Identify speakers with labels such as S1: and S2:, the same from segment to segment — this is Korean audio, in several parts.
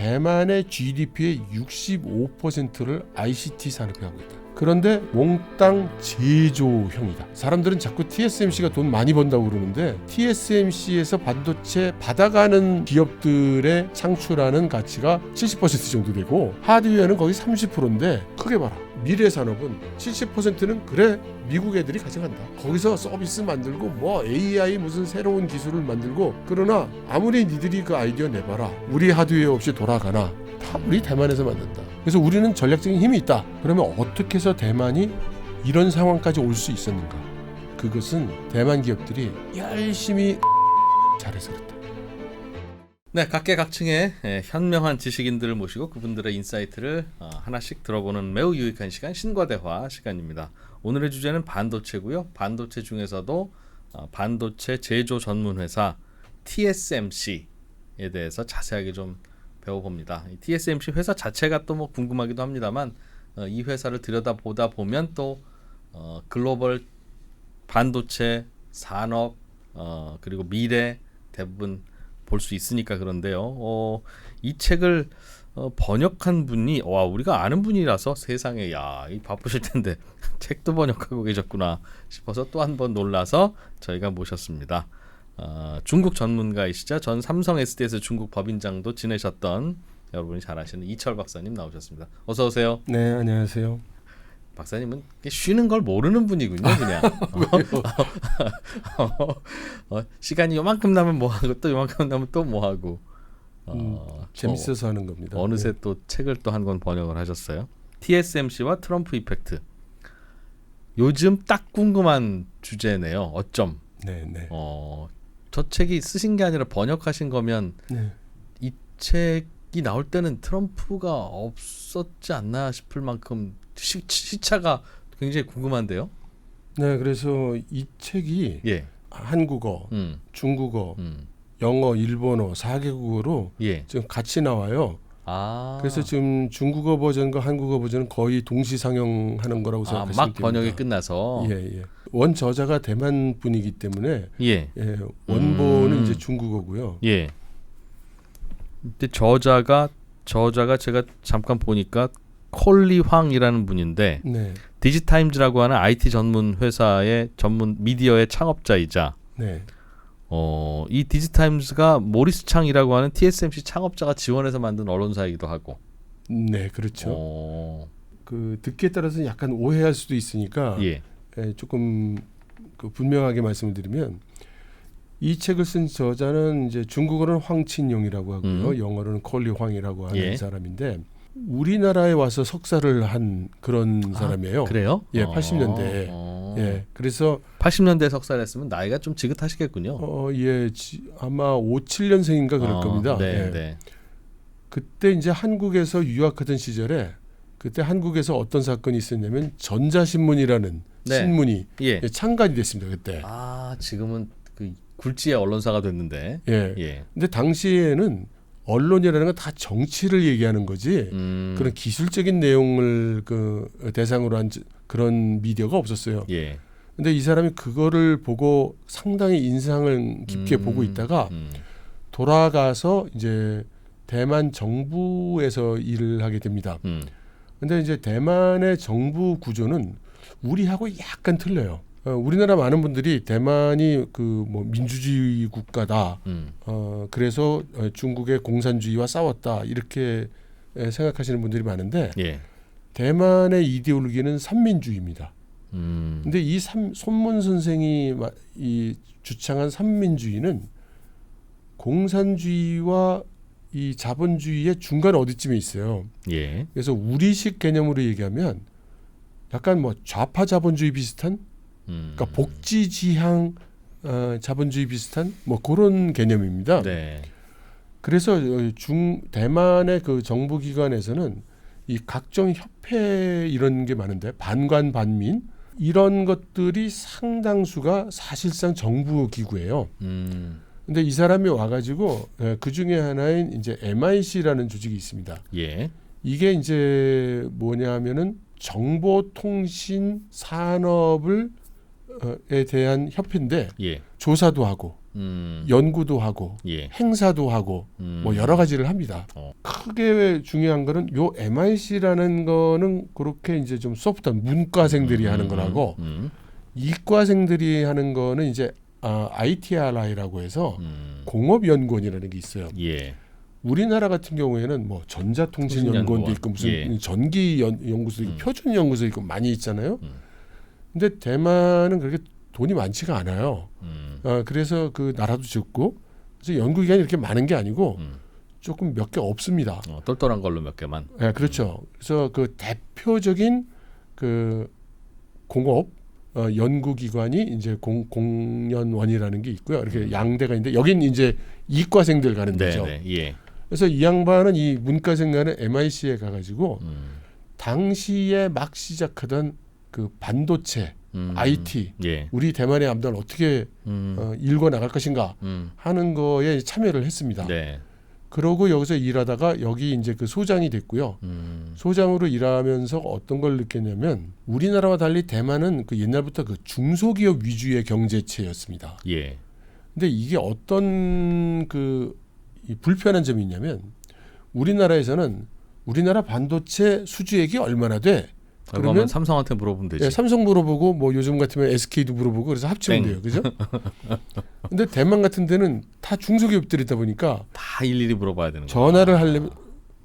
S1: 대만의 GDP의 65%를 ICT 산업이 하고 있다. 그런데 몽땅 제조형이다. 사람들은 자꾸 TSMC가 돈 많이 번다고 그러는데 TSMC에서 반도체 받아가는 기업들의 창출하는 가치가 70% 정도 되고 하드웨어는 거의 30%인데 크게 봐라. 미래 산업은 70%는 그래 미국 애들이 가져간다. 거기서 서비스 만들고 뭐 AI 무슨 새로운 기술을 만들고 그러나 아무리 니들이 그 아이디어 내봐라. 우리 하드웨어 없이 돌아가나? 다 우리 대만에서 만든다. 그래서 우리는 전략적인 힘이 있다. 그러면 어떻게 해서 대만이 이런 상황까지 올 수 있었는가? 그것은 대만 기업들이 열심히 잘해서 그렇다.
S2: 네, 각계각층의 현명한 지식인들을 모시고 그분들의 인사이트를 하나씩 들어보는 매우 유익한 시간, 신과대화 시간입니다. 오늘의 주제는 반도체고요. 반도체 중에서도 반도체 제조 전문 회사 TSMC에 대해서 자세하게 좀 배워봅니다. 이 TSMC 회사 자체가 또 뭐 궁금하기도 합니다만 이 회사를 들여다보다 보면 또 글로벌 반도체 산업 그리고 미래 대부분 볼 수 있으니까 그런데요. 이 책을 번역한 분이 우리가 아는 분이라서 세상에 이 바쁘실 텐데 책도 번역하고 계셨구나 싶어서 또 한 번 놀라서 저희가 모셨습니다. 중국 전문가이시자 전 삼성 SDS 중국 법인장도 지내셨던 여러분이 잘 아시는 이철 박사님 나오셨습니다. 어서 오세요.
S1: 네, 안녕하세요.
S2: 박사님은 쉬는 걸 모르는 분이군요, 그냥. 시간이 요만큼 나면 뭐 하고 또 요만큼 나면 또 뭐 하고.
S1: 재밌어서 하는 겁니다.
S2: 어느새 또 책을 또 한 권 번역을 하셨어요. TSMC와 트럼프 이펙트. 요즘 딱 궁금한 주제네요. 어쩜.
S1: 네.
S2: 저 책이 쓰신 게 아니라 번역하신 거면 이 책이 나올 때는 트럼프가 없었지 않나 싶을 만큼 시차가 굉장히 궁금한데요.
S1: 네, 그래서 이 책이 한국어, 중국어, 영어, 일본어 4개국어로 지금 같이 나와요. 그래서 지금 중국어 버전과 한국어 버전은 거의 동시 상영하는 거라고 생각하시면 됩니다.
S2: 막 번역이 끝나서.
S1: 원 저자가 대만 분이기 때문에 원본은 이제 중국어고요.
S2: 근데 저자가 제가 잠깐 보니까 콜리 황이라는 분인데 디지타임즈라고 하는 IT 전문 회사의 전문 미디어의 창업자이자 이 디지타임즈가 모리스 창이라고 하는 TSMC 창업자가 지원해서 만든 언론사이기도 하고.
S1: 네, 그렇죠. 그 듣기에 따라서는 약간 오해할 수도 있으니까 조금 분명하게 말씀을 드리면 이 책을 쓴 저자는 이제 중국어로는 황친용이라고 하고요. 영어로는 콜리 황이라고 하는 사람인데 우리나라에 와서 석사를 한 그런 사람이에요.
S2: 그래요?
S1: 80년대에. 그래서
S2: 80년대에 석사를 했으면 나이가 좀 지긋하시겠군요.
S1: 아마 57년생인가 그럴 겁니다. 그때 이제 한국에서 유학하던 시절에 그때 한국에서 어떤 사건이 있었냐면 전자신문이라는 신문이 창간이 됐습니다. 그때.
S2: 지금은 그 굴지의 언론사가 됐는데.
S1: 근데 당시에는 언론이라는 건 다 정치를 얘기하는 거지 그런 기술적인 내용을 대상으로 한 그런 미디어가 없었어요. 근데 이 사람이 그거를 보고 상당히 인상을 깊게 보고 있다가 돌아가서 이제 대만 정부에서 일을 하게 됩니다. 근데 이제 대만의 정부 구조는 우리하고 약간 틀려요. 우리나라 많은 분들이 대만이 뭐 민주주의 국가다. 그래서 중국의 공산주의와 싸웠다 이렇게 생각하시는 분들이 많은데 대만의 이데올로기는 삼민주의입니다. 근데 이 손문 선생이 이 주창한 삼민주의는 공산주의와 이 자본주의의 중간 어디쯤에 있어요. 그래서 우리식 개념으로 얘기하면 약간 뭐 좌파 자본주의 비슷한 그러니까 복지지향 자본주의 비슷한 뭐 그런 개념입니다. 그래서 대만의 그 정부기관에서는 이 각종 협회 이런 게 많은데 반관 반민 이런 것들이 상당수가 사실상 정부 기구예요. 근데 이 사람이 와가지고 그 중에 하나인 이제 MIC라는 조직이 있습니다. 이게 이제 뭐냐면은 정보통신 산업을 에 대한 협회인데 조사도 하고 연구도 하고
S2: 예.
S1: 행사도 하고 뭐 여러 가지를 합니다. 크게 중요한 거는 요 MIC라는 거는 그렇게 이제 좀 소프트한 문과생들이 하는 거라고 이과생들이 하는 거는 이제 ITRI라고 해서 공업연구원이라는 게 있어요.
S2: 예.
S1: 우리나라 같은 경우에는 뭐 전자통신연구원도 있고 무슨
S2: 예.
S1: 전기연구소도 있고 표준연구소 있고 많이 있잖아요. 근데 대만은 그렇게 돈이 많지가 않아요. 그래서 그 나라도 적고 그래서 연구기관이 이렇게 많은 게 아니고 조금 몇 개 없습니다.
S2: 똘똘한 걸로 몇 개만.
S1: 네, 그렇죠. 그래서 그 대표적인 그 공업 연구기관이 이제 공연원이라는 게 있고요. 이렇게 양대가 있는데 여긴 이제 이과생들 가는 데죠.
S2: 네, 예.
S1: 그래서 이 양반은 이 문과생 가는 MIC에 가가지고 당시에 막 시작하던 그 반도체, IT,
S2: 예.
S1: 우리 대만의 암단 어떻게 일궈 나갈 것인가 하는 거에 참여를 했습니다.
S2: 네.
S1: 그러고 여기서 일하다가 여기 이제 그 소장이 됐고요. 소장으로 일하면서 어떤 걸 느꼈냐면 우리나라와 달리 대만은 그 옛날부터 그 중소기업 위주의 경제체였습니다.
S2: 예.
S1: 근데 이게 어떤 그 이 불편한 점이 있냐면 우리나라에서는 우리나라 반도체 수주액이 얼마나 돼?
S2: 그러면 삼성한테 물어보면 되지.
S1: 예, 삼성 물어보고 뭐 요즘 같으면 SK도 물어보고 그래서 합치면 돼요. 그죠? 근데 대만 같은 데는 다 중소기업들이다 보니까
S2: 다 일일이 물어봐야 되는 거야.
S1: 전화를 하려면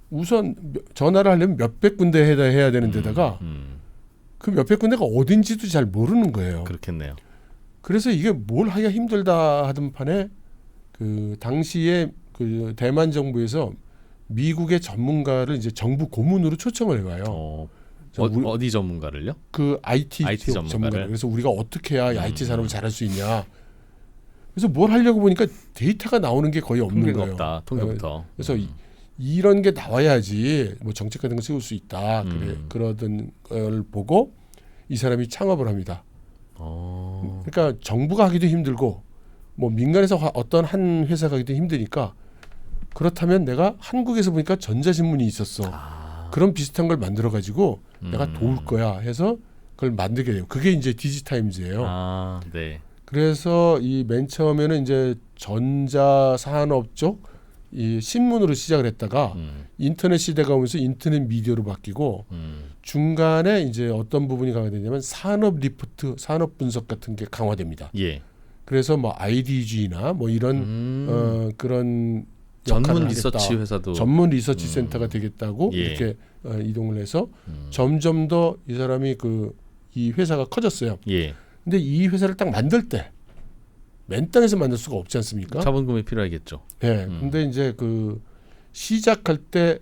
S1: 우선 전화를 하려면 몇백 군데 해야 되는 데다가 그 몇백 군데가 어딘지도 잘 모르는 거예요.
S2: 그렇겠네요.
S1: 그래서 이게 뭘 하기가 힘들다 하던 판에 그 당시에 그 대만 정부에서 미국의 전문가를 이제 정부 고문으로 초청을 해와요.
S2: 어디 전문가를요?
S1: 그 IT 전문가를. 그래서 우리가 어떻게 해야 IT 산업을 잘할 수 있냐. 그래서 뭘 하려고 보니까 데이터가 나오는 게 거의 없는
S2: 통계가
S1: 거예요.
S2: 없다. 통계부터.
S1: 그래서 이런 게 나와야지 뭐 정책 같은 거 세울 수 있다. 그러던 걸 보고 이 사람이 창업을 합니다. 그러니까 정부가 하기도 힘들고 뭐 민간에서 어떤 한 회사가 하기도 힘드니까 그렇다면 내가 한국에서 보니까 전자신문이 있었어. 그런 비슷한 걸 만들어 가지고 내가 도울 거야 해서 그걸 만들게 돼요. 그게 이제 디지타임즈예요.
S2: 네.
S1: 그래서 이 맨 처음에는 이제 전자산업 쪽 이 신문으로 시작을 했다가 인터넷 시대가 오면서 인터넷 미디어로 바뀌고 중간에 이제 어떤 부분이 강화되냐면 산업 리포트, 산업 분석 같은 게 강화됩니다.
S2: 예.
S1: 그래서 뭐 IDG나 뭐 이런 그런
S2: 전문 리서치 회사도
S1: 전문 리서치 센터가 되겠다고
S2: 예.
S1: 이렇게 이동을 해서 점점 더 이 사람이 이 회사가 커졌어요.
S2: 예.
S1: 근데 이 회사를 딱 만들 때 맨 땅에서 만들 수가 없지 않습니까?
S2: 자본금이 필요하겠죠.
S1: 네. 근데 이제 그 시작할 때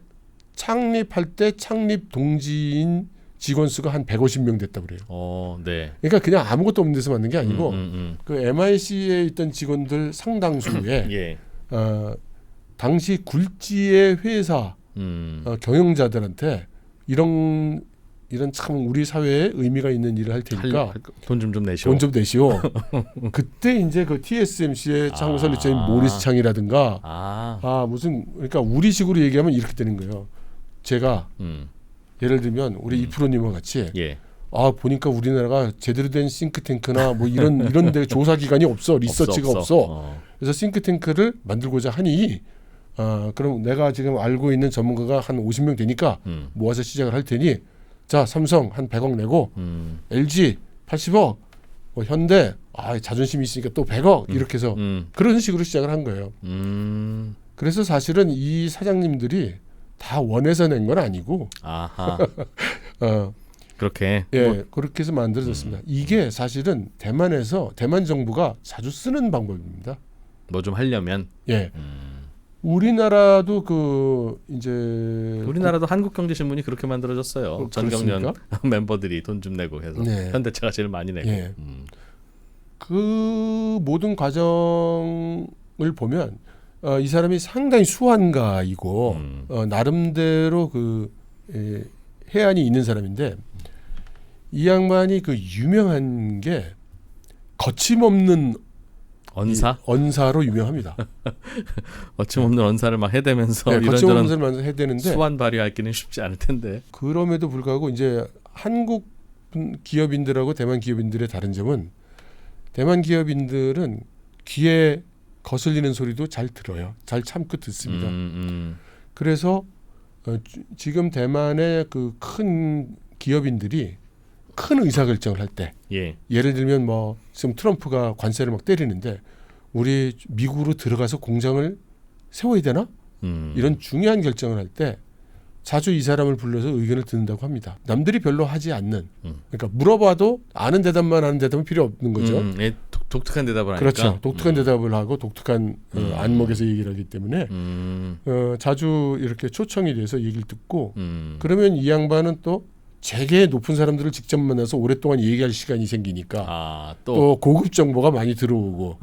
S1: 창립할 때 창립 동지인 직원 수가 한 150명 됐다 그래요.
S2: 네.
S1: 그러니까 그냥 아무것도 없는 데서 만든 게 아니고 그 MIC에 있던 직원들 상당수에
S2: 예.
S1: 당시 굴지의 회사 경영자들한테 이런 참 우리 사회에 의미가 있는 일을 할 테니까
S2: 돈 좀 내시오.
S1: 돈 좀 내시오. 그때 이제 그 TSMC의 창설자인 모리스 창이라든가 무슨 그러니까 우리식으로 얘기하면 이렇게 되는 거예요. 제가 예를 들면 우리 이프로님과 같이
S2: 예.
S1: 보니까 우리나라가 제대로 된 싱크탱크나 뭐 이런 데 조사 기관이 없어. 리서치가 없어. 그래서 싱크탱크를 만들고자 하니 그럼 내가 지금 알고 있는 전문가가 한 50명 되니까 모아서 시작을 할 테니 자 삼성 한 100억 내고 LG 80억 뭐 현대 자존심이 있으니까 또 100억 이렇게 해서 그런 식으로 시작을 한 거예요. 그래서 사실은 이 사장님들이 다 원해서 낸 건 아니고
S2: 그렇게
S1: 그렇게 해서 만들어졌습니다. 이게 사실은 대만에서 대만 정부가 자주 쓰는 방법입니다.
S2: 뭐 좀 하려면
S1: 우리나라도 그 이제
S2: 우리나라도 한국경제신문이 그렇게 만들어졌어요. 전경련
S1: 그렇습니까?
S2: 멤버들이 돈 좀 내고 해서 현대차가 제일 많이 내고.
S1: 그 모든 과정을 보면 이 사람이 상당히 수완가이고 나름대로 그 해안이 있는 사람인데 이 양반이 그 유명한 게 거침없는 언사로 유명합니다.
S2: 거침없는 언사를 막 해대면서
S1: 거침없는 언사를 해대는데
S2: 수완 발휘하기는 쉽지 않을 텐데.
S1: 그럼에도 불구하고 이제 한국 기업인들하고 대만 기업인들의 다른 점은 대만 기업인들은 귀에 거슬리는 소리도 잘 들어요. 잘 참고 듣습니다. 그래서 지금 대만의 그 큰 기업인들이 큰 의사결정을 할 때
S2: 예.
S1: 예를 들면 뭐 지금 트럼프가 관세를 막 때리는데 우리 미국으로 들어가서 공장을 세워야 되나? 이런 중요한 결정을 할 때 자주 이 사람을 불러서 의견을 듣는다고 합니다. 남들이 별로 하지 않는. 그러니까 물어봐도 아는 대답만 하는 대답은 필요 없는 거죠.
S2: 예, 독특한 대답을 하니까.
S1: 그렇죠. 독특한 대답을 하고 독특한 안목에서 얘기를 하기 때문에 자주 이렇게 초청이 돼서 얘기를 듣고 그러면 이 양반은 또 재계 높은 사람들을 직접 만나서 오랫동안 얘기할 시간이 생기니까 또 고급 정보가 많이 들어오고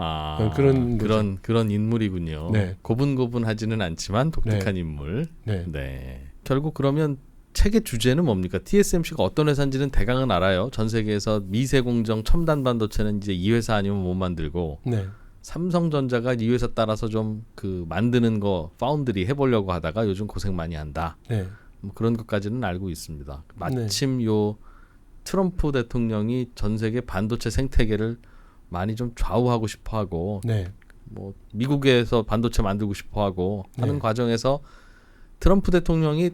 S2: 그런 인물이군요.
S1: 네.
S2: 고분고분하지는 않지만 독특한
S1: 네.
S2: 인물.
S1: 네.
S2: 네. 결국 그러면 책의 주제는 뭡니까? TSMC가 어떤 회사인지는 대강은 알아요. 전 세계에서 미세 공정 첨단 반도체는 이제 이 회사 아니면 못 만들고
S1: 네.
S2: 삼성전자가 이 회사 따라서 좀 그 만드는 거 파운드리 해보려고 하다가 요즘 고생 많이 한다.
S1: 네.
S2: 뭐 그런 것까지는 알고 있습니다. 마침 요 트럼프 대통령이 전 세계 반도체 생태계를 많이 좀 좌우하고 싶어하고
S1: 네.
S2: 뭐 미국에서 반도체 만들고 싶어하고 하는
S1: 네.
S2: 과정에서 트럼프 대통령이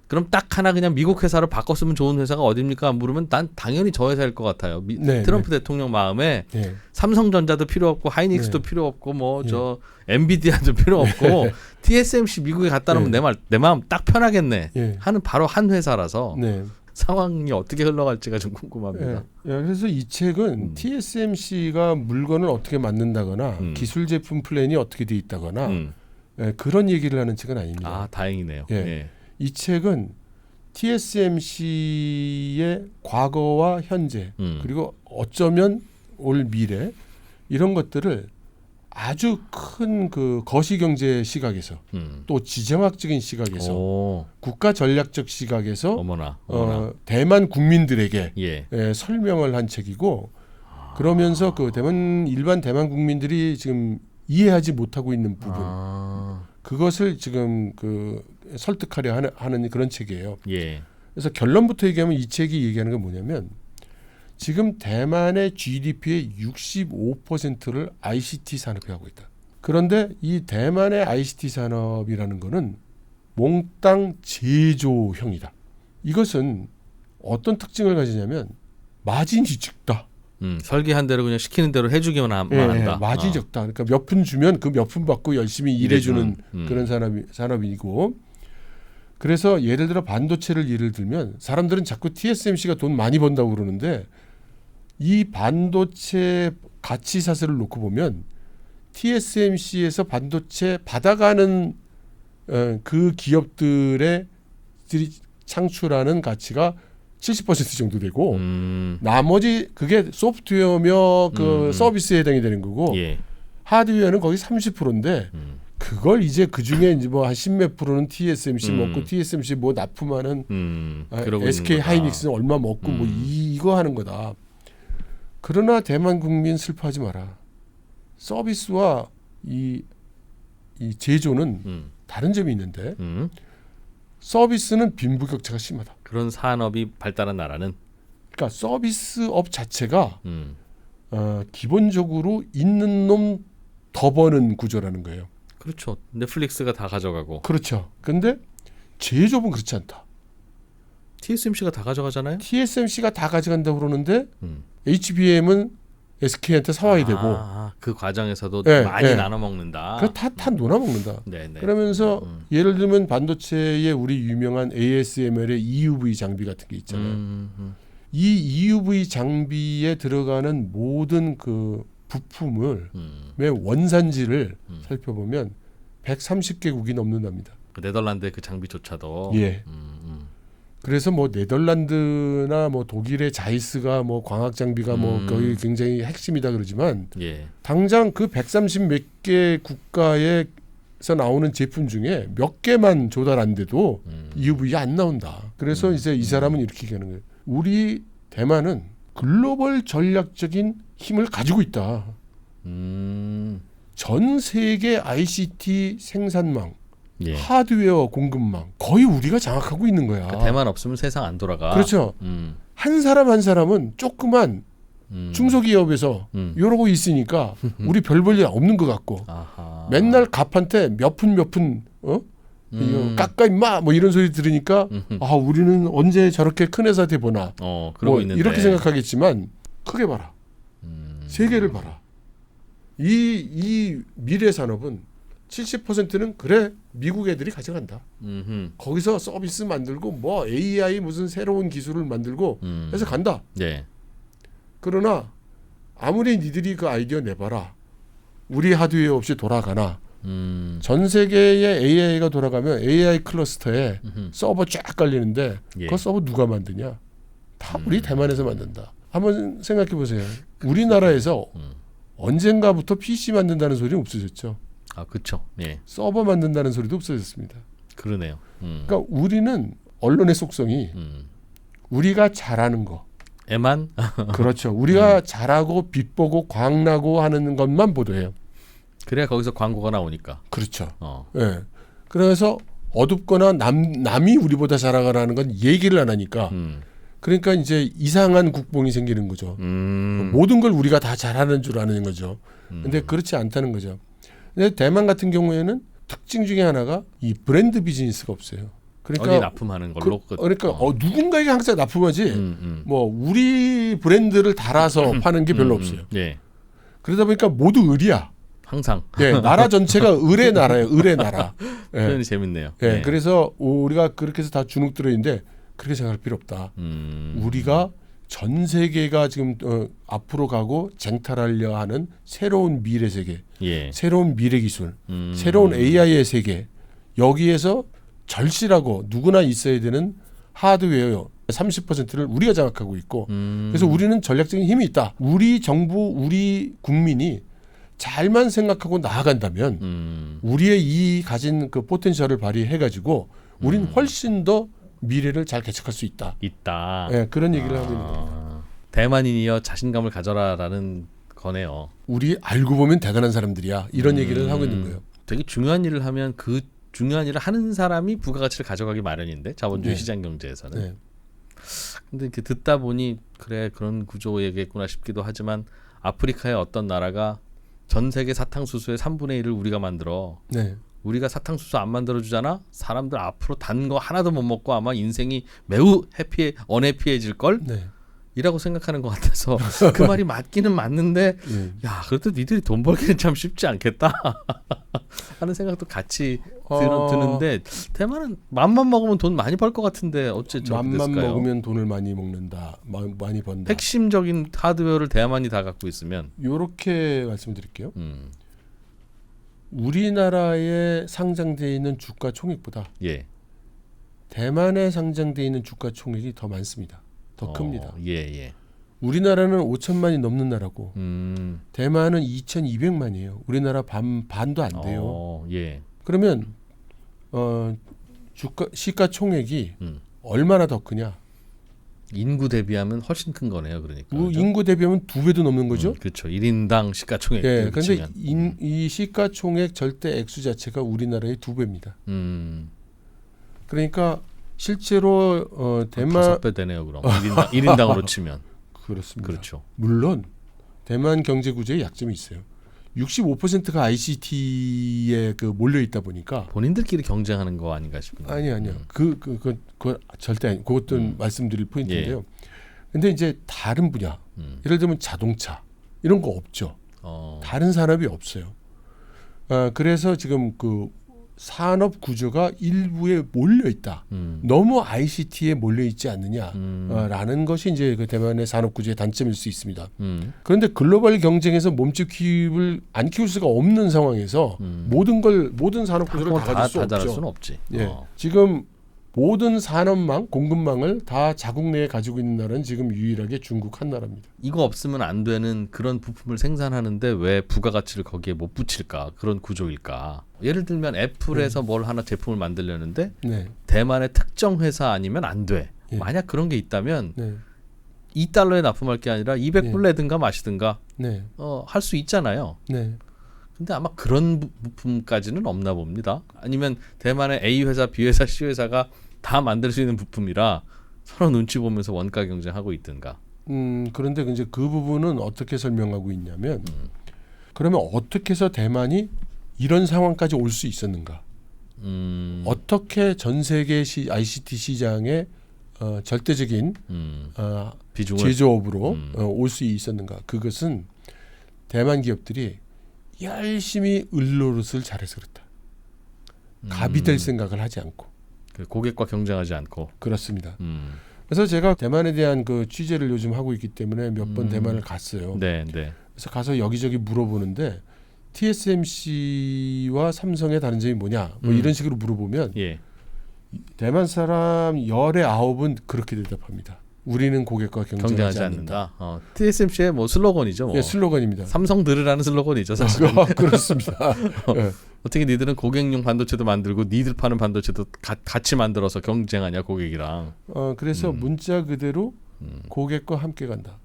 S2: 그럼 딱 하나 그냥 미국 회사로 바꿨으면 좋은 회사가 어딥니까? 물으면 난 당연히 저 회사일 것 같아요. 트럼프 대통령 마음에
S1: 네.
S2: 삼성전자도 필요 없고 하이닉스도
S1: 네.
S2: 필요 없고 뭐 저 엔비디아도 필요 없고 TSMC 미국에 갖다 놓으면 내 마음 딱 편하겠네 하는 바로 한 회사라서
S1: 네.
S2: 상황이 어떻게 흘러갈지가 좀 궁금합니다.
S1: 그래서 이 책은 TSMC가 물건을 어떻게 만든다거나 기술 제품 플랜이 어떻게 돼 있다거나 그런 얘기를 하는 책은 아닙니다.
S2: 아, 다행이네요.
S1: 예. 이 책은 TSMC의 과거와 현재 그리고 어쩌면 올 미래 이런 것들을 아주 큰 그 거시경제 시각에서 또 지정학적인 시각에서 국가 전략적 시각에서
S2: 어머나.
S1: 대만 국민들에게
S2: 예.
S1: 설명을 한 책이고 그러면서 그 일반 대만 국민들이 지금 이해하지 못하고 있는 부분 그것을 지금 그 설득하려 하는 그런 책이에요.
S2: 예.
S1: 그래서 결론부터 얘기하면 이 책이 얘기하는 건 뭐냐면 지금 대만의 GDP의 65%를 ICT 산업이 하고 있다. 그런데 이 대만의 ICT 산업이라는 거는 몽땅 제조형이다. 이것은 어떤 특징을 가지냐면 마진이 적다.
S2: 설계한 대로 그냥 시키는 대로 해주기만 한다.
S1: 마진이 적다. 그러니까 몇 푼 주면 그 몇 푼 받고 열심히 일해주는 그런 산업이고 그래서 예를 들어 반도체를 예를 들면 사람들은 자꾸 TSMC가 돈 많이 번다고 그러는데 이 반도체 가치 사슬을 놓고 보면 TSMC에서 반도체 받아가는 그 기업들의 창출하는 가치가 70% 정도 되고 나머지 그게 소프트웨어며 그 서비스에 해당이 되는 거고 하드웨어는 거의 30%인데 그걸 이제 그 중에 이제 뭐 한 10몇 프로는 TSMC 먹고 TSMC 뭐 납품하는 SK 하이닉스는 얼마 먹고 뭐 이거 하는 거다. 그러나 대만 국민 슬퍼하지 마라. 서비스와 이 제조는 다른 점이 있는데 서비스는 빈부격차가 심하다.
S2: 그런 산업이 발달한 나라는
S1: 그러니까 서비스업 자체가 기본적으로 있는 놈 더 버는 구조라는 거예요.
S2: 그렇죠. 넷플릭스가 다 가져가고.
S1: 그렇죠. 근데 제조업은 그렇지 않다.
S2: TSMC가 다 가져가잖아요.
S1: TSMC가 다 가져간다고 그러는데 HBM은 SK한테 사와야 되고
S2: 그 과정에서도 많이 나눠 먹는다.
S1: 그거 다 놀아 먹는다. 그러면서 예를 들면 반도체에 우리 유명한 ASML의 EUV 장비 같은 게 있잖아요. 이 EUV 장비에 들어가는 모든 그 부품을 원산지를 살펴보면 130개국이 넘는답니다.
S2: 그 네덜란드의 그 장비조차도.
S1: 예. 그래서 뭐 네덜란드나 뭐 독일의 자이스가 뭐 광학 장비가 뭐 거의 굉장히 핵심이다 그러지만 당장 그 130 몇 개 국가에서 나오는 제품 중에 몇 개만 조달 안 돼도 EUV가 안 나온다. 그래서 이제 이 사람은 이렇게 얘기하는 거예요. 우리 대만은 글로벌 전략적인 힘을 가지고 있다. 전 세계 ICT 생산망, 하드웨어 공급망 거의 우리가 장악하고 있는 거야.
S2: 그러니까 대만 없으면 세상 안 돌아가.
S1: 그렇죠. 한 사람 한 사람은 조그만 중소기업에서 이러고 있으니까 우리 별 볼 일 없는 것 같고
S2: 아하.
S1: 맨날 갑한테 몇 푼 이거 깎아 임마 뭐 이런 소리 들으니까 아 우리는 언제 저렇게 큰 회사 돼 보나
S2: 그러고
S1: 뭐
S2: 있는데.
S1: 이렇게 생각하겠지만 크게 봐라. 세계를 봐라. 이 미래 산업은 70%는 그래 미국 애들이 가져간다. 거기서 서비스 만들고 뭐 AI 무슨 새로운 기술을 만들고 해서 간다.
S2: 네.
S1: 그러나 아무리 니들이 그 아이디어 내봐라. 우리 하드웨어 없이 돌아가나. 전 세계의 AI가 돌아가면 AI 클러스터에 서버 쫙 깔리는데
S2: 예.
S1: 그 서버 누가 만드냐? 다 우리 대만에서 만든다. 한번 생각해 보세요. 우리나라에서 언젠가부터 PC 만든다는 소리는 없어졌죠.
S2: 아, 그렇죠. 예.
S1: 서버 만든다는 소리도 없어졌습니다.
S2: 그러네요.
S1: 그러니까 우리는 언론의 속성이 우리가 잘하는 거.
S2: 애만
S1: 그렇죠. 우리가 잘하고 빛보고 광나고 하는 것만 보도해요.
S2: 그래야 거기서 광고가 나오니까.
S1: 그렇죠. 예. 그래서 어둡거나 남이 우리보다 잘하는 건 얘기를 안 하니까 그러니까 이제 이상한 국뽕이 생기는 거죠. 모든 걸 우리가 다 잘하는 줄 아는 거죠. 근데 그렇지 않다는 거죠. 근데 대만 같은 경우에는 특징 중에 하나가 이 브랜드 비즈니스가 없어요. 그러니까
S2: 어디 납품하는 걸로.
S1: 그러니까 누군가에게 항상 납품하지. 뭐 우리 브랜드를 달아서 파는 게 별로 없어요.
S2: 예.
S1: 그러다 보니까 모두 을이야.
S2: 항상.
S1: 예, 나라 전체가 을의 나라예요. 을의 나라. 예.
S2: 표현이 재밌네요.
S1: 예,
S2: 예.
S1: 그래서 우리가 그렇게 해서 다 주눅 들어 있는데 그렇게 생각할 필요 없다. 우리가 전 세계가 지금 앞으로 가고 쟁탈하려 하는 새로운 미래 세계,
S2: 예.
S1: 새로운 미래 기술, 새로운 AI의 세계 여기에서 절실하고 누구나 있어야 되는 하드웨어 30%를 우리가 장악하고 있고 그래서 우리는 전략적인 힘이 있다. 우리 정부, 우리 국민이 잘만 생각하고 나아간다면 우리의 이 가진 그 포텐셜을 발휘해가지고 우리는 훨씬 더 미래를 잘 개척할 수 있다. 예, 그런 얘기를 하고 있는 겁니다.
S2: 대만인이여 자신감을 가져라라는 거네요.
S1: 우리 알고 보면 대단한 사람들이야. 이런 얘기를 하고 있는 거예요.
S2: 되게 중요한 일을 하면 그 중요한 일을 하는 사람이 부가가치를 가져가기 마련인데 자본주의
S1: 네.
S2: 시장 경제에서는.
S1: 네.
S2: 근데 이렇게 듣다 보니 그래 그런 구조이겠구나 싶기도 하지만 아프리카의 어떤 나라가 전 세계 사탕수수의 3분의 1을 우리가 만들어.
S1: 네.
S2: 우리가 사탕수수 안 만들어주잖아. 사람들 앞으로 단 거 하나도 못 먹고 아마 인생이 매우 언해피해질 걸.
S1: 네.
S2: 이라고 생각하는 것 같아서 그 말이 맞기는 맞는데
S1: 예.
S2: 야 그래도 니들이 돈 벌기는 참 쉽지 않겠다 하는 생각도 같이 드는데 대만은 맘만 먹으면 돈 많이 벌 것 같은데 어째 저렇게
S1: 맘만
S2: 됐을까요?
S1: 먹으면 돈을 많이 먹는다. 많이 번다.
S2: 핵심적인 하드웨어를 대만이 다 갖고 있으면
S1: 이렇게 말씀드릴게요. 우리나라에 상장되어 있는 주가 총액보다
S2: 예.
S1: 대만에 상장되어 있는 주가 총액이 더 많습니다. 더 큽니다.
S2: 예.
S1: 우리나라는 5천만이 넘는 나라고 대만은 2,200만이에요. 우리나라 반도 안 돼요.
S2: 예.
S1: 그러면 주가 시가 총액이 얼마나 더 크냐?
S2: 인구 대비하면 훨씬 큰 거네요. 그러니까. 그렇죠?
S1: 인구 대비하면 2배도 넘는 거죠.
S2: 그렇죠. 1인당 시가총액.
S1: 예. 그런데 이 시가총액 절대 액수 자체가 우리나라의 2배입니다. 그러니까 실제로 대만
S2: 5배 되네요. 그럼 1인당으로 치면.
S1: 그렇습니다.
S2: 그렇죠.
S1: 물론 대만 경제 구조에 약점이 있어요. 65%가 ICT에 그 몰려 있다 보니까
S2: 본인들끼리 경쟁하는 거 아닌가 싶은데.
S1: 아니요. 그 절대 아니. 그것도 말씀드릴 포인트인데요. 근데 이제 다른 분야, 예를 들면 자동차 이런 거 없죠. 다른 산업이 없어요. 그래서 지금 그 산업 구조가 일부에 몰려 있다. 너무 ICT에 몰려 있지 않느냐라는 것이 이제 그 대만의 산업 구조의 단점일 수 있습니다. 그런데 글로벌 경쟁에서 몸집 키움을 안 키울 수가 없는 상황에서 모든 산업 구조를 다 가질 수
S2: 다 잘할
S1: 없죠.
S2: 수는 없지.
S1: 예. 지금 모든 산업망, 공급망을 다 자국 내에 가지고 있는 나라는 지금 유일하게 중국 한 나라입니다.
S2: 이거 없으면 안 되는 그런 부품을 생산하는데 왜 부가가치를 거기에 못 붙일까? 그런 구조일까? 예를 들면 애플에서 뭘 하나 제품을 만들려는데
S1: 네.
S2: 대만의 특정 회사 아니면 안 돼.
S1: 예.
S2: 만약 그런 게 있다면
S1: 네.
S2: 2달러에 납품할 게 아니라 200불 내든가 마시든가
S1: 네.
S2: 할 수 있잖아요.
S1: 네.
S2: 근데 아마 그런 부품까지는 없나 봅니다. 아니면 대만의 A 회사, B 회사, C 회사가 다 만들 수 있는 부품이라 서로 눈치 보면서 원가 경쟁하고 있든가.
S1: 그런데 이제 그 부분은 어떻게 설명하고 있냐면 그러면 어떻게 해서 대만이 이런 상황까지 올 수 있었는가? 어떻게 전 세계 ICT 시장에 절대적인
S2: 비중을
S1: 제조업으로 올 수 있었는가? 그것은 대만 기업들이 열심히 을노릇을 잘해서 그렇다. 갑이 될 생각을 하지 않고.
S2: 그 고객과 경쟁하지 않고.
S1: 그렇습니다. 그래서 제가 대만에 대한 그 취재를 요즘 하고 있기 때문에 몇 번 대만을 갔어요.
S2: 네, 네.
S1: 그래서 가서 여기저기 물어보는데 TSMC와 삼성의 다른 점이 뭐냐? 뭐 이런 식으로 물어보면
S2: 예.
S1: 대만 사람 10의 9은 그렇게 대답합니다. 우리는 고객과 경쟁하지 않는다.
S2: TSMC의 뭐 슬로건이죠. 뭐.
S1: 예, 슬로건입니다.
S2: 삼성 들으라는 슬로건이죠, 사실.
S1: 그렇습니다. 예.
S2: 어떻게 니들은 고객용 반도체도 만들고 니들 파는 반도체도 같이 만들어서 경쟁하냐 고객이랑.
S1: 그래서 문자 그대로 고객과 함께 간다.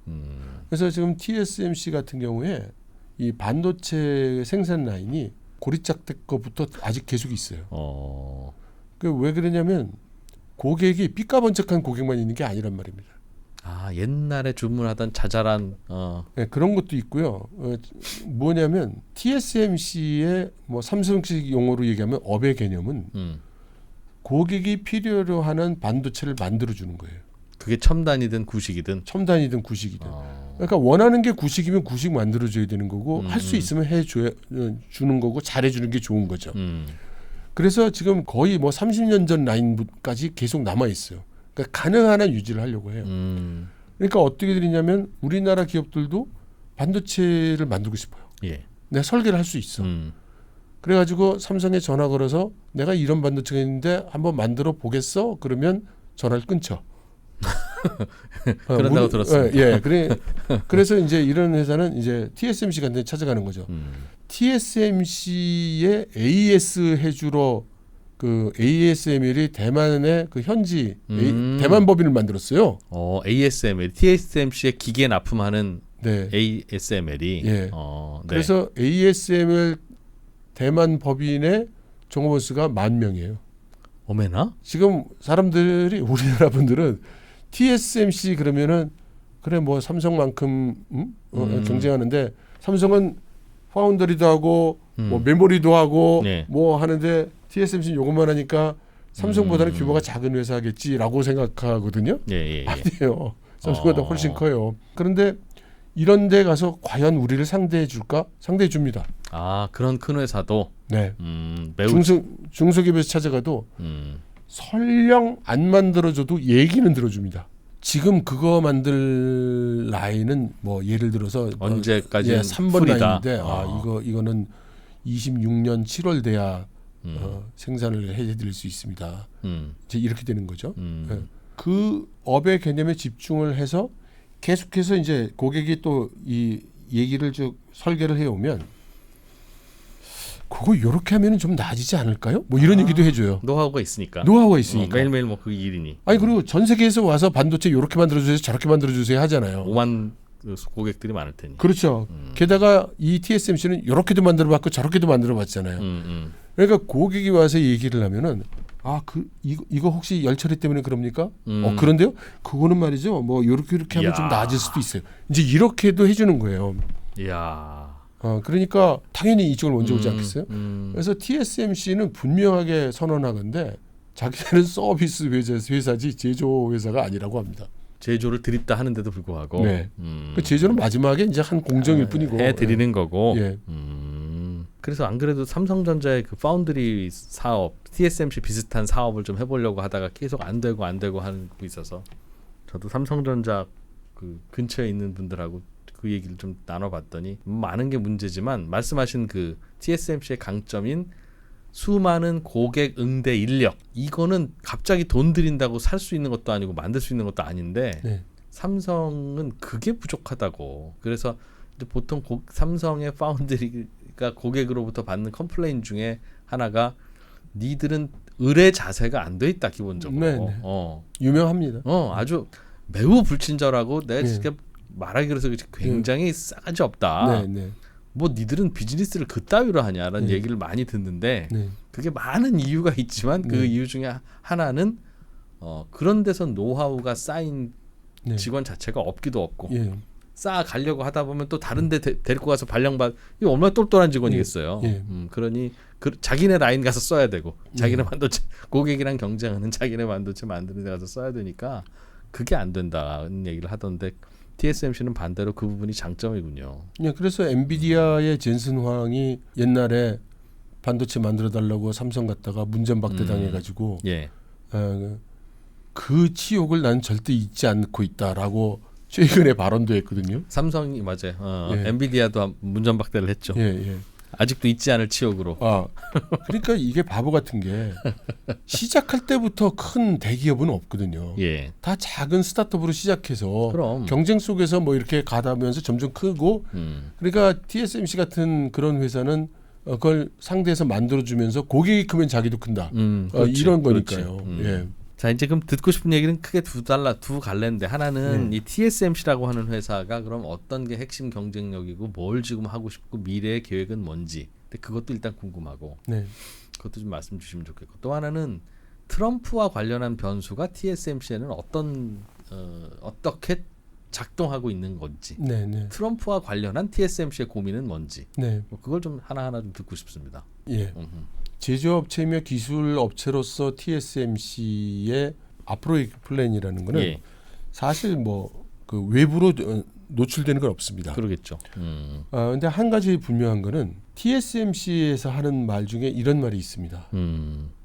S1: 그래서 지금 TSMC 같은 경우에 이 반도체 생산 라인이 고리짝 때 거부터 아직 계속 있어요. 그 왜 그러냐면 고객이 삐까번쩍한 고객만 있는 게 아니란 말입니다.
S2: 아, 옛날에 주문하던 자잘한
S1: 네, 그런 것도 있고요. 뭐냐면 TSMC의 뭐 삼성식 용어로 얘기하면 업의 개념은 고객이 필요로 하는 반도체를 만들어 주는 거예요.
S2: 그게 첨단이든 구식이든.
S1: 첨단이든 구식이든. 그러니까 원하는 게 구식이면 구식 만들어 줘야 되는 거고 할 수 있으면 해 주는 거고 잘해 주는 게 좋은 거죠. 그래서 지금 거의 뭐 30년 전 라인까지 계속 남아 있어요. 그러니까 가능한 한 유지를 하려고 해요. 그러니까 어떻게 되냐면 우리나라 기업들도 반도체를 만들고 싶어요.
S2: 예.
S1: 내가 설계를 할 수 있어. 그래가지고 삼성에 전화 걸어서 내가 이런 반도체가 있는데 한번 만들어 보겠어? 그러면 전화를 끊죠.
S2: 그런다고 들었습니다.
S1: 예. 그래서 이제 이런 회사는 이제 TSMC 같은 데 찾아가는 거죠. TSMC의 AS 해주러 그 ASML이 대만의 그 현지 대만 법인을 만들었어요.
S2: ASML, TSMC의 기계 납품하는
S1: 네.
S2: ASML이.
S1: 예.
S2: 네.
S1: 그래서 ASML 대만 법인의 종업원 수가 10,000명이에요.
S2: 어메나?
S1: 지금 사람들이 우리나라 분들은 TSMC 그러면은 그래 뭐 삼성만큼 경쟁하는데 삼성은 파운더리도 하고 뭐 메모리도 하고
S2: 네.
S1: 뭐 하는데 TSMC는 요것만 하니까 삼성보다는 규모가 작은 회사겠지라고 생각하거든요.
S2: 예.
S1: 아니에요. 삼성보다 훨씬 커요. 그런데 이런 데 가서 과연 우리를 상대해 줄까? 상대해 줍니다.
S2: 아, 그런 큰 회사도.
S1: 네.
S2: 매우
S1: 중소기업에서 찾아가도 설령 안 만들어줘도 얘기는 들어줍니다. 지금 그거 만들 라인은 뭐 예를 들어서
S2: 언제까지
S1: 3번
S2: 풀이다.
S1: 라인인데 이거는 26년 7월 돼야 생산을 해드릴 수 있습니다. 이제 이렇게 되는 거죠. 네. 그 업의 개념에 집중을 해서 계속해서 이제 고객이 또 이 얘기를 쭉 설계를 해오면 그거 이렇게 하면은 좀 나아지지 않을까요? 뭐 이런 얘기도 해줘요.
S2: 노하우가 있으니까.
S1: 노하우가 있으니까.
S2: 매일매일 뭐 그 일이니.
S1: 아니 그리고 전 세계에서 와서 반도체 이렇게 만들어주세요, 저렇게 만들어주세요 하잖아요.
S2: 5만 고객들이 많을 테니.
S1: 그렇죠. 게다가 이 TSMC는 이렇게도 만들어봤고 저렇게도 만들어봤잖아요. 그러니까 고객이 와서 얘기를 하면은 이거 혹시 열 처리 때문에 그럽니까? 그런데요? 그거는 말이죠. 뭐 이렇게 하면 좀 나아질 수도 있어요. 이제 이렇게도 해주는 거예요.
S2: 이야.
S1: 그러니까 당연히 이쪽을 먼저 오지 않겠어요? 그래서 TSMC는 분명하게 선언하건데 자기들은 서비스 회사지 제조 회사가 아니라고 합니다.
S2: 제조를 드립다 하는데도 불구하고.
S1: 네. 그 제조는 마지막에 이제 한 공정일 뿐이고
S2: 해드리는 거고.
S1: 예.
S2: 그래서 안 그래도 삼성전자의 그 파운드리 사업, TSMC 비슷한 사업을 좀 해보려고 하다가 계속 안 되고 하는 거 있어서 저도 삼성전자 그 근처에 있는 분들하고 그 얘기를 좀 나눠봤더니 많은 게 문제지만 말씀하신 그 TSMC의 강점인 수많은 고객 응대 인력, 이거는 갑자기 돈 들인다고 살 수 있는 것도 아니고 만들 수 있는 것도 아닌데
S1: 네.
S2: 삼성은 그게 부족하다고. 그래서 이제 보통 삼성의 파운드리가 고객으로부터 받는 컴플레인 중에 하나가 니들은 의뢰 자세가 안 돼 있다 기본적으로.
S1: 네. 유명합니다.
S2: 아주 매우 불친절하고 내가 진짜 말하기 그래서 굉장히 싸가지 없다.
S1: 네.
S2: 뭐 니들은 비즈니스를 그따위로 하냐라는 얘기를 많이 듣는데 그게 많은 이유가 있지만 그 이유 중에 하나는 그런 데서 노하우가 쌓인
S1: 네.
S2: 직원 자체가 없기도 없고
S1: 예.
S2: 쌓아 가려고 하다 보면 또 다른데 데리고 가서 발령받 이거 얼마나 똘똘한 직원이겠어요.
S1: 예.
S2: 그러니 자기네 라인 가서 써야 되고 자기네 반도체 고객이랑 경쟁하는 자기네 반도체 만드는 데 가서 써야 되니까 그게 안 된다는 얘기를 하던데 TSMC는 반대로 그 부분이 장점이군요.
S1: 예, 그래서 엔비디아의 젠슨 황이 옛날에 반도체 만들어 달라고 삼성 갔다가 문전박대 당해가지고
S2: 예.
S1: 그 치욕을 난 절대 잊지 않고 있다라고 최근에 발언도 했거든요.
S2: 삼성이 맞아요.
S1: 예.
S2: 엔비디아도 문전박대를 했죠.
S1: 예, 예.
S2: 아직도 잊지 않을 치욕으로.
S1: 그러니까 이게 바보 같은 게 시작할 때부터 큰 대기업은 없거든요.
S2: 예.
S1: 다 작은 스타트업으로 시작해서
S2: 그럼.
S1: 경쟁 속에서 뭐 이렇게 가다면서 점점 크고 그러니까 TSMC 같은 그런 회사는 그걸 상대해서 만들어주면서 고객이 크면 자기도 큰다.
S2: 그렇지,
S1: 이런
S2: 그렇지.
S1: 거니까요. 예.
S2: 자 이제 그럼 듣고 싶은 얘기는 크게 두 갈래인데 하나는 이 TSMC라고 하는 회사가 그럼 어떤 게 핵심 경쟁력이고 뭘 지금 하고 싶고 미래의 계획은 뭔지 근데 그것도 일단 궁금하고
S1: 네.
S2: 그것도 좀 말씀 주시면 좋겠고 또 하나는 트럼프와 관련한 변수가 TSMC에는 어떻게 작동하고 있는 건지
S1: 네, 네.
S2: 트럼프와 관련한 TSMC의 고민은 뭔지
S1: 네.
S2: 뭐 그걸 좀 하나하나 좀 듣고 싶습니다.
S1: 예. 제조업체이며 기술업체로서 TSMC의 앞으로의 플랜이라는 거는
S2: 예.
S1: 사실 뭐 그 외부로 노출되는 건 없습니다.
S2: 그러겠죠.
S1: 근데 한 가지 분명한 거는 TSMC에서 하는 말 중에 이런 말이 있습니다.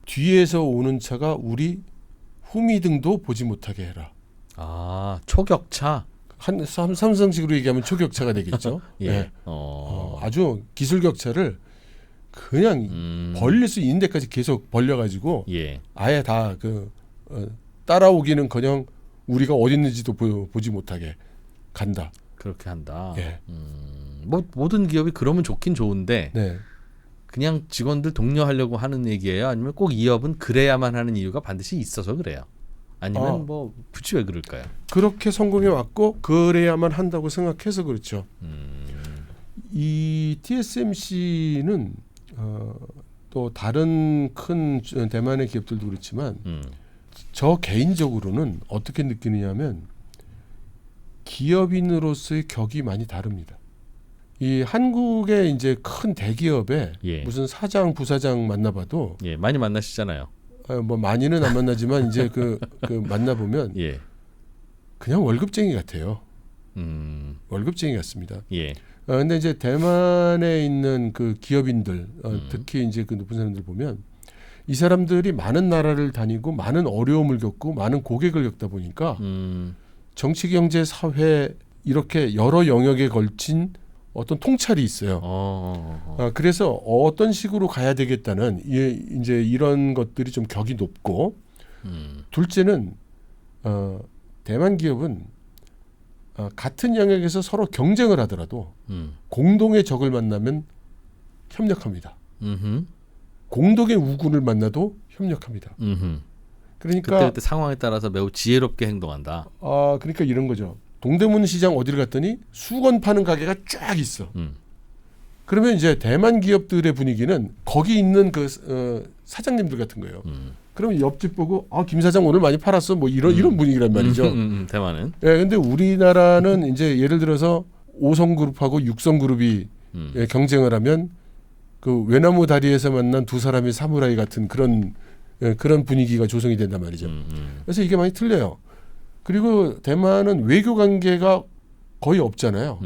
S1: 뒤에서 오는 차가 우리 후미등도 보지 못하게 해라.
S2: 아 초격차.
S1: 삼성식으로 얘기하면 초격차가 되겠죠.
S2: 예.
S1: 네. 아주 기술 격차를 그냥 벌릴 수 있는 데까지 계속 벌려가지고
S2: 예.
S1: 아예 다 따라오기는커녕 우리가 어디 있는지도 보지 못하게 간다.
S2: 그렇게 한다.
S1: 예.
S2: 뭐 모든 기업이 그러면 좋긴 좋은데
S1: 네.
S2: 그냥 직원들 독려하려고 하는 얘기예요? 아니면 꼭 이 업은 그래야만 하는 이유가 반드시 있어서 그래요? 아니면 뭐 굳이 왜 그럴까요?
S1: 그렇게 성공해 왔고 그래야만 한다고 생각해서 그렇죠. 이 TSMC는 또 다른 큰 대만의 기업들도 그렇지만 저 개인적으로는 어떻게 느끼느냐면 기업인으로서의 격이 많이 다릅니다. 이 한국의 이제 큰 대기업에
S2: 예.
S1: 무슨 사장 부사장 만나봐도
S2: 예, 많이 만나시잖아요.
S1: 뭐 많이는 안 만나지만 이제 그 만나보면
S2: 예.
S1: 그냥 월급쟁이 같아요. 월급쟁이 같습니다.
S2: 예.
S1: 근데 이제 대만에 있는 그 기업인들, 특히 이제 그 높은 사람들 보면 이 사람들이 많은 나라를 다니고 많은 어려움을 겪고 많은 고객을 겪다 보니까 정치, 경제, 사회 이렇게 여러 영역에 걸친 어떤 통찰이 있어요. 그래서 어떤 식으로 가야 되겠다는 이제 이런 것들이 좀 격이 높고 둘째는 대만 기업은 같은 영역에서 서로 경쟁을 하더라도 공동의 적을 만나면 협력합니다. 공동의 우군을 만나도 협력합니다. 그러니까
S2: 그때 상황에 따라서 매우 지혜롭게 행동한다.
S1: 그러니까 이런 거죠. 동대문 시장 어디를 갔더니 수건 파는 가게가 쫙 있어. 그러면 이제 대만 기업들의 분위기는 거기 있는 그 사장님들 같은 거예요. 그러면 옆집 보고 김 사장 오늘 많이 팔았어. 뭐 이런 분위기란 말이죠.
S2: 대만은.
S1: 예, 근데 우리나라는 이제 예를 들어서 5성 그룹하고 6성 그룹이 경쟁을 하면 그 외나무 다리에서 만난 두 사람이 사무라이 같은 그런 분위기가 조성이 된단 말이죠. 그래서 이게 많이 틀려요. 그리고 대만은 외교 관계가 거의 없잖아요.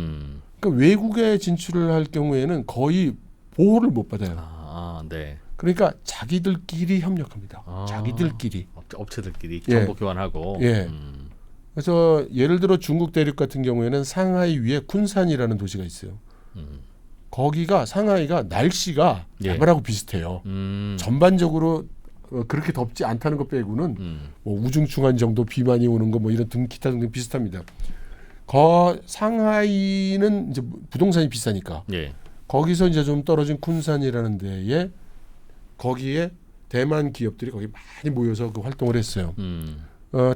S1: 그러니까 외국에 진출을 할 경우에는 거의 보호를 못 받아요.
S2: 네.
S1: 그러니까 자기들끼리 협력합니다. 자기들끼리.
S2: 업체들끼리 정보 교환하고.
S1: 예. 그래서 예를 들어 중국 대륙 같은 경우에는 상하이 위에 쿤산이라는 도시가 있어요. 거기가 상하이가 날씨가 대만하고 비슷해요. 전반적으로 그렇게 덥지 않다는 것 빼고는 뭐 우중충한 정도 비 많이 오는 거 뭐 이런 기타 등등 비슷합니다. 상하이는 이제 부동산이 비싸니까
S2: 예.
S1: 거기서 이제 좀 떨어진 쿤산이라는 데에 거기에 대만 기업들이 거기 많이 모여서 그 활동을 했어요.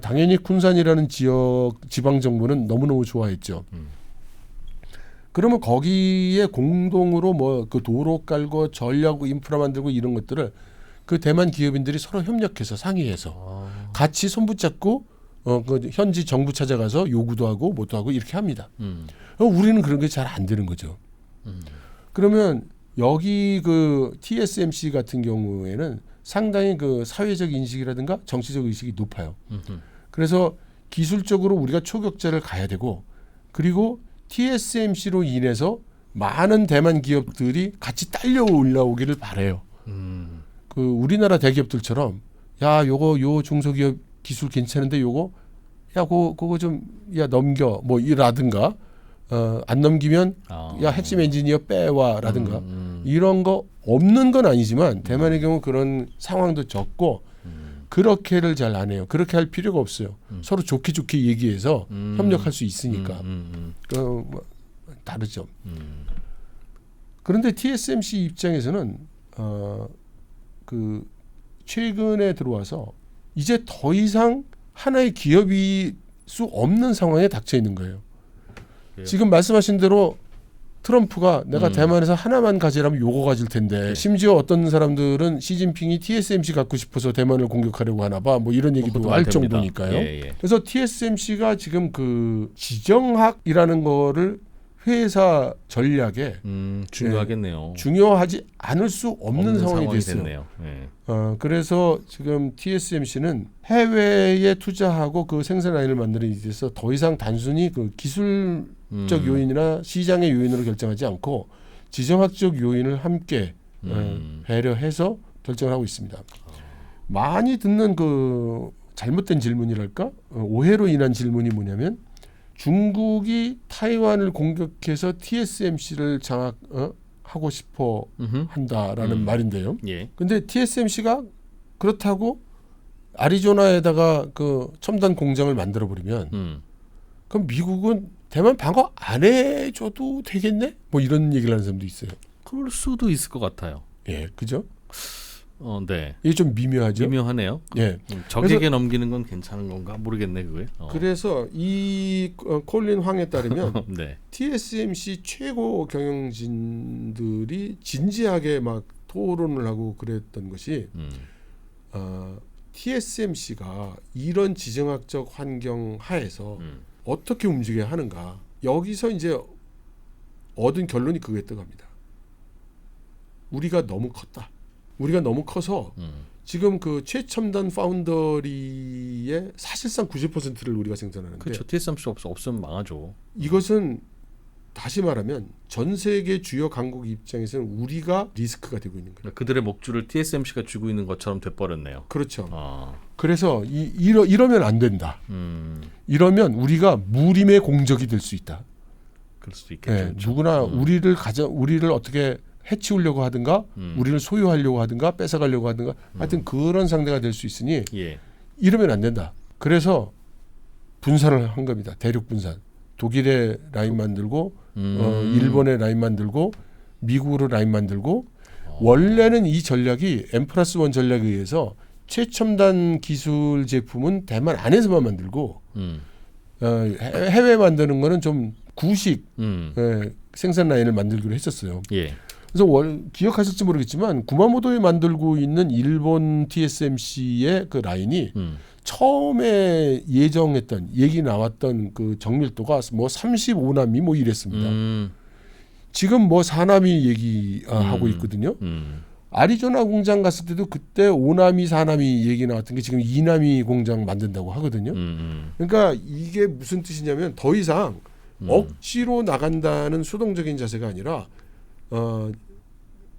S1: 당연히 쿤산이라는 지방 정부는 너무너무 좋아했죠. 그러면 거기에 공동으로 뭐 그 도로 깔고 전력 인프라 만들고 이런 것들을 그 대만 기업인들이 서로 협력해서 상의해서 같이 손붙잡고 그 현지 정부 찾아가서 요구도 하고 뭐도 하고 이렇게 합니다. 우리는 그런 게 잘 안 되는 거죠. 그러면 여기 그 TSMC 같은 경우에는 상당히 그 사회적 인식이라든가 정치적 의식이 높아요. 그래서 기술적으로 우리가 초격자를 가야 되고 그리고 TSMC로 인해서 많은 대만 기업들이 같이 딸려 올라오기를 바래요. 그 우리나라 대기업들처럼 야 요거 요 중소기업 기술 괜찮은데 요거 야 그거 좀 야 넘겨 뭐 이라든가 안 넘기면 야 핵심 엔지니어 빼와라든가 이런 거 없는 건 아니지만 대만의 경우 그런 상황도 적고 그렇게를 잘 안 해요. 그렇게 할 필요가 없어요. 서로 좋게 얘기해서 협력할 수 있으니까 뭐 다르죠. 그런데 TSMC 입장에서는 그 최근에 들어와서 이제 더 이상 하나의 기업이 수 없는 상황에 닥쳐 있는 거예요. 지금 말씀하신 대로 트럼프가 내가 대만에서 하나만 가지라면 요거 가질 텐데 심지어 어떤 사람들은 시진핑이 TSMC 갖고 싶어서 대만을 공격하려고 하나 봐 뭐 이런 얘기도 할 정도니까요. 그래서 TSMC가 지금 그 지정학이라는 거를 회사 전략에
S2: 중요하겠네요.
S1: 중요하지 않을 수 없는 상황이 됐어요.
S2: 됐네요.
S1: 그래서 지금 TSMC는 해외에 투자하고 그 생산 라인을 만드는 데 있어서 더 이상 단순히 그 기술적 요인이나 시장의 요인으로 결정하지 않고 지정학적 요인을 함께 배려해서 결정을 하고 있습니다. 많이 듣는 그 잘못된 질문이랄까 오해로 인한 질문이 뭐냐면 중국이 타이완을 공격해서 TSMC를 장악하고 싶어 한다라는 말인데요. 근데 TSMC가 그렇다고 아리조나에다가 그 첨단 공장을 만들어 버리면 그럼 미국은 대만 방어 안 해줘도 되겠네? 뭐 이런 얘기를 하는 사람도 있어요.
S2: 그럴 수도 있을 것 같아요.
S1: 예, 그죠?
S2: 네.
S1: 이게 좀 미묘하죠.
S2: 미묘하네요.
S1: 예.
S2: 적에게 넘기는 건 괜찮은 건가 모르겠네 그게.
S1: 그래서 이 콜린 황에 따르면
S2: 네.
S1: TSMC 최고 경영진들이 진지하게 막 토론을 하고 그랬던 것이 TSMC가 이런 지정학적 환경 하에서 어떻게 움직여야 하는가. 여기서 이제 얻은 결론이 그거였다고 합니다. 우리가 너무 컸다. 우리가 너무 커서 지금 그 최첨단 파운더리의 사실상 90%를 우리가 생산하는데
S2: 그렇죠. TSMC 없으면 망하죠.
S1: 이것은 다시 말하면 전 세계 주요 강국 입장에서는 우리가 리스크가 되고 있는 거예요.
S2: 그들의 목줄을 TSMC가 쥐고 있는 것처럼 돼버렸네요.
S1: 그렇죠. 그래서 이러면 안 된다. 이러면 우리가 무림의 공적이 될 수 있다.
S2: 그럴 수도 있겠죠.
S1: 네, 누구나 우리를 어떻게 해치우려고 하든가 우리를 소유하려고 하든가 뺏어가려고 하든가 하여튼 그런 상대가 될 수 있으니 이러면 안 된다. 그래서 분산을 한 겁니다. 대륙 분산. 독일의 라인 만들고 일본의 라인 만들고 미국으로 라인 만들고 원래는 이 전략이 M+1 전략에 의해서 최첨단 기술 제품은 대만 안에서만 만들고 해외 만드는 거는 좀 구식 생산 라인을 만들기로 했었어요. 그래서 기억하실지 모르겠지만 구마모토에 만들고 있는 일본 TSMC의 그 라인이 처음에 예정했던 얘기 나왔던 그 정밀도가 뭐 35나미 뭐 이랬습니다. 지금 뭐 4나미 얘기하고 있거든요. 아리조나 공장 갔을 때도 그때 5나미 4나미 얘기 나왔던 게 지금 2나미 공장 만든다고 하거든요. 그러니까 이게 무슨 뜻이냐면 더 이상 억지로 나간다는 수동적인 자세가 아니라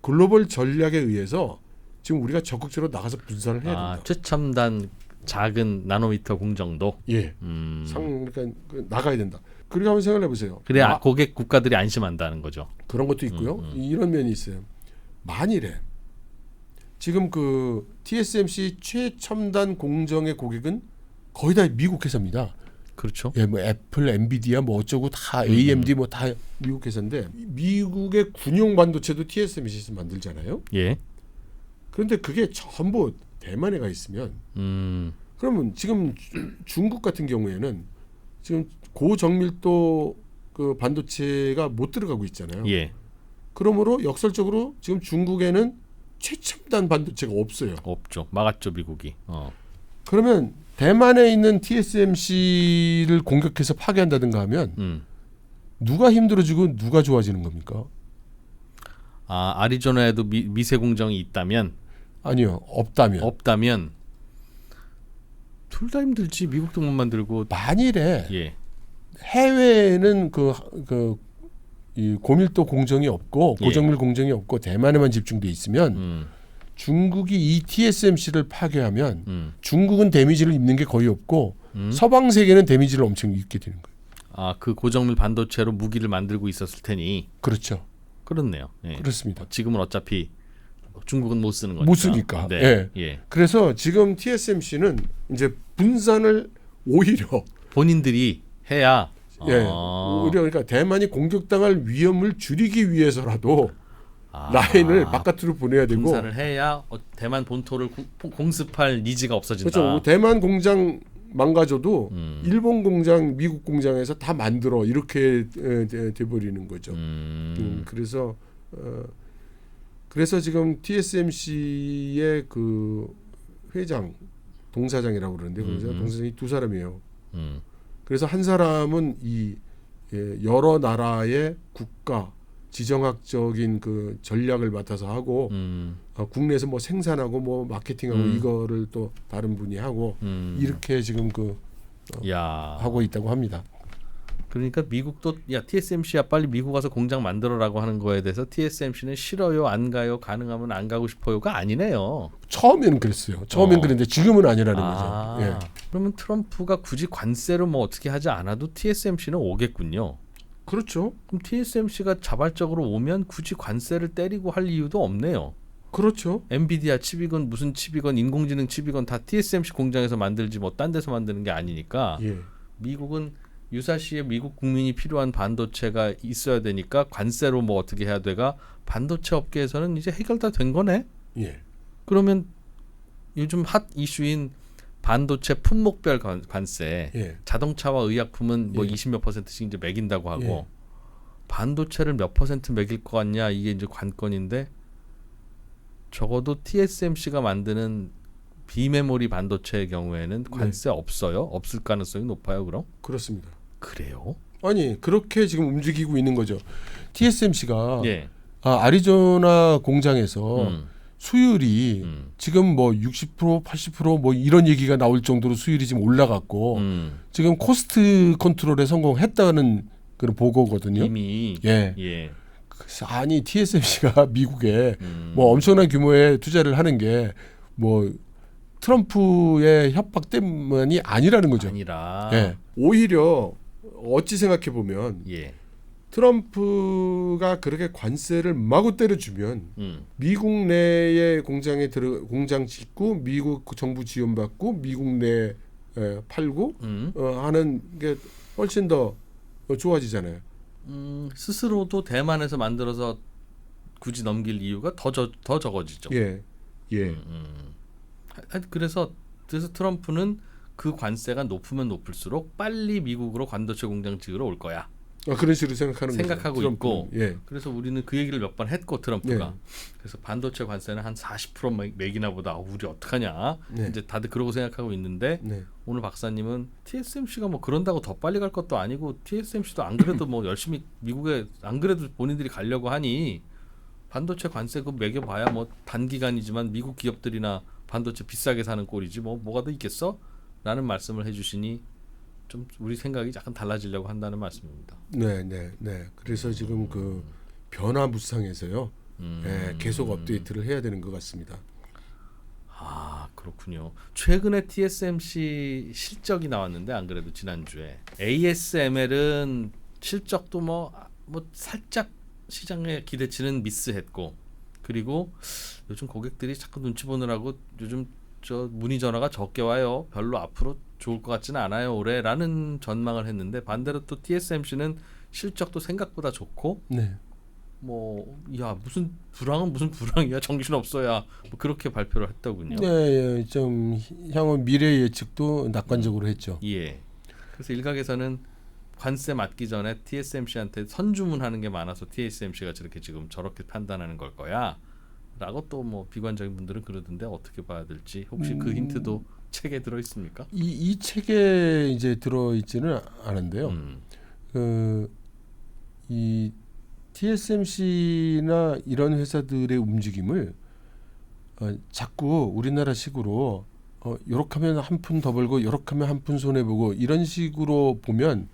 S1: 글로벌 전략에 의해서 지금 우리가 적극적으로 나가서 분산을 해야 된다.
S2: 최첨단 작은 나노미터 공정도.
S1: 그러니까 나가야 된다. 그렇게 한번 생각해 보세요.
S2: 그래야 고객 국가들이 안심한다는 거죠.
S1: 그런 것도 있고요. 이런 면이 있어요. 만일에 지금 그 TSMC 최첨단 공정의 고객은 거의 다 미국 회사입니다.
S2: 그렇죠.
S1: 예, 뭐 애플, 엔비디아 뭐 어쩌고 다 AMD 뭐 다 미국 회사인데 미국의 군용 반도체도 TSMC에서 만들잖아요. 그런데 그게 전부 대만에 가 있으면 그러면 지금 중국 같은 경우에는 지금 고정밀도 그 반도체가 못 들어가고 있잖아요. 그러므로 역설적으로 지금 중국에는 최첨단 반도체가 없어요.
S2: 없죠. 막았죠 미국이.
S1: 그러면 대만에 있는 TSMC를 공격해서 파괴한다든가 하면 누가 힘들어지고 누가 좋아지는 겁니까?
S2: 아, 아리조나에도 미세 공정이 있다면
S1: 아니요, 없다면.
S2: 없다면 둘 다 힘들지. 미국도 못 만들고.
S1: 만일에
S2: 예.
S1: 해외에는 이 고밀도 공정이 없고
S2: 예.
S1: 고정밀 공정이 없고 대만에만 집중돼 있으면 중국이 이 TSMC를 파괴하면 중국은 데미지를 입는 게 거의 없고 서방 세계는 데미지를 엄청 입게 되는 거예요.
S2: 아, 그 고정밀 반도체로 무기를 만들고 있었을 테니.
S1: 그렇죠.
S2: 그렇네요. 예.
S1: 그렇습니다.
S2: 지금은 어차피 중국은 못 쓰는 거니까.
S1: 못 쓰니까.
S2: 네.
S1: 예.
S2: 예.
S1: 그래서 지금 TSMC는 이제 분산을 오히려
S2: 본인들이 해야.
S1: 예, 오히려 그러니까 대만이 공격당할 위험을 줄이기 위해서라도 라인을 바깥으로 보내야 되고
S2: 분산을 해야 대만 본토를 공습할 니즈가 없어진다.
S1: 그렇죠. 대만 공장 망가져도 일본 공장, 미국 공장에서 다 만들어 이렇게 돼버리는 거죠. 그래서 지금 TSMC의 그 회장, 동사장이라고 그러는데 동사장이 두 사람이에요. 그래서 한 사람은 이 여러 나라의 국가 지정학적인 그 전략을 맡아서 하고 국내에서 뭐 생산하고 뭐 마케팅하고 이거를 또 다른 분이 하고 이렇게 지금 하고 있다고 합니다.
S2: 그러니까 미국도 야 TSMC야 빨리 미국 가서 공장 만들어라고 하는 거에 대해서 TSMC는 싫어요, 안 가요, 가능하면 안 가고 싶어요가 아니네요.
S1: 처음에는 그랬어요. 처음엔 그랬는데 지금은 아니라는 거죠. 예.
S2: 그러면 트럼프가 굳이 관세로 뭐 어떻게 하지 않아도 TSMC는 오겠군요.
S1: 그렇죠.
S2: 그럼 TSMC가 자발적으로 오면 굳이 관세를 때리고 할 이유도 없네요.
S1: 그렇죠.
S2: 엔비디아 칩이건 무슨 칩이건 인공지능 칩이건 다 TSMC 공장에서 만들지 뭐 딴 데서 만드는 게 아니니까
S1: 예.
S2: 미국은 유사시에 미국 국민이 필요한 반도체가 있어야 되니까 관세로 뭐 어떻게 해야 돼가 반도체 업계에서는 이제 해결 다 된 거네.
S1: 예.
S2: 그러면 요즘 핫 이슈인 반도체 품목별 관세,
S1: 예.
S2: 자동차와 의약품은 뭐
S1: 예.
S2: 20몇 %씩 이제 매긴다고 하고
S1: 예.
S2: 반도체를 몇 % 매길 것 같냐 이게 이제 관건인데 적어도 TSMC가 만드는 비메모리 반도체의 경우에는 관세 없어요? 없을 가능성이 높아요, 그럼?
S1: 그렇습니다.
S2: 그래요?
S1: 아니 그렇게 지금 움직이고 있는 거죠. TSMC가
S2: 예.
S1: 아리조나 공장에서 수율이 지금 뭐 60%, 80%뭐 이런 얘기가 나올 정도로 수율이 지금 올라갔고 지금 코스트 컨트롤에 성공했다는 그런 보고거든요.
S2: 이미
S1: 예.
S2: 예.
S1: 그래서 아니 TSMC가 미국에 뭐 엄청난 규모의 투자를 하는 게 뭐 트럼프의 협박 때문이 아니라는 거죠.
S2: 아니라.
S1: 예. 오히려 어찌 생각해 보면
S2: 예.
S1: 트럼프가 그렇게 관세를 마구 때려주면 미국 내의 공장 짓고 미국 정부 지원받고 미국 내에 팔고 하는 게 훨씬 더 좋아지잖아요.
S2: 스스로도 대만에서 만들어서 굳이 넘길 이유가 더 적어지죠.
S1: 예, 예.
S2: 그래서 트럼프는 그 관세가 높으면 높을수록 빨리 미국으로 반도체 공장 지으러 올 거야.
S1: 그런 식으로
S2: 생각하고
S1: 거죠.
S2: 있고.
S1: 예.
S2: 그래서 우리는 그 얘기를 몇 번 했고 트럼프가.
S1: 예.
S2: 그래서 반도체 관세는 한 40% 매기나 보다. 우리 어떡하냐.
S1: 네.
S2: 이제 다들 그러고 생각하고 있는데
S1: 네.
S2: 오늘 박사님은 TSMC가 뭐 그런다고 더 빨리 갈 것도 아니고 TSMC도 안 그래도 뭐 열심히 미국에 안 그래도 본인들이 가려고 하니 반도체 관세 그 매겨봐야 뭐 단기간이지만 미국 기업들이나 반도체 비싸게 사는 꼴이지 뭐가 더 있겠어? 라는 말씀을 해주시니 좀 우리 생각이 약간 달라지려고 한다는 말씀입니다.
S1: 네, 네, 네. 그래서 지금 그 변화무쌍에서요. 예, 계속 업데이트를 해야 되는 것 같습니다.
S2: 아 그렇군요. 최근에 TSMC 실적이 나왔는데 안 그래도 지난주에 ASML은 실적도 뭐 살짝 시장의 기대치는 미스했고 그리고 요즘 고객들이 자꾸 눈치 보느라고 요즘 저 문의 전화가 적게 와요. 별로 앞으로 좋을 것 같지는 않아요 올해라는 전망을 했는데 반대로 또 TSMC는 실적도 생각보다 좋고
S1: 네.
S2: 무슨 불황이야 정신 없어야 뭐 그렇게 발표를 했더군요.
S1: 네, 예, 좀 향후 미래 예측도 낙관적으로 했죠.
S2: 예. 그래서 일각에서는 관세 맞기 전에 TSMC한테 선주문하는 게 많아서 TSMC가 저렇게 판단하는 걸 거야. 라고 또 뭐 비관적인 분들은 그러던데 어떻게 봐야 될지 혹시 그 힌트도 책에 들어 있습니까?
S1: 이 책에 이제 들어 있지는 않은데요. 이 TSMC나 이런 회사들의 움직임을 자꾸 우리나라식으로 요렇게 하면 한 푼 더 벌고 요렇게 하면 한 푼 손해 보고 이런 식으로 보면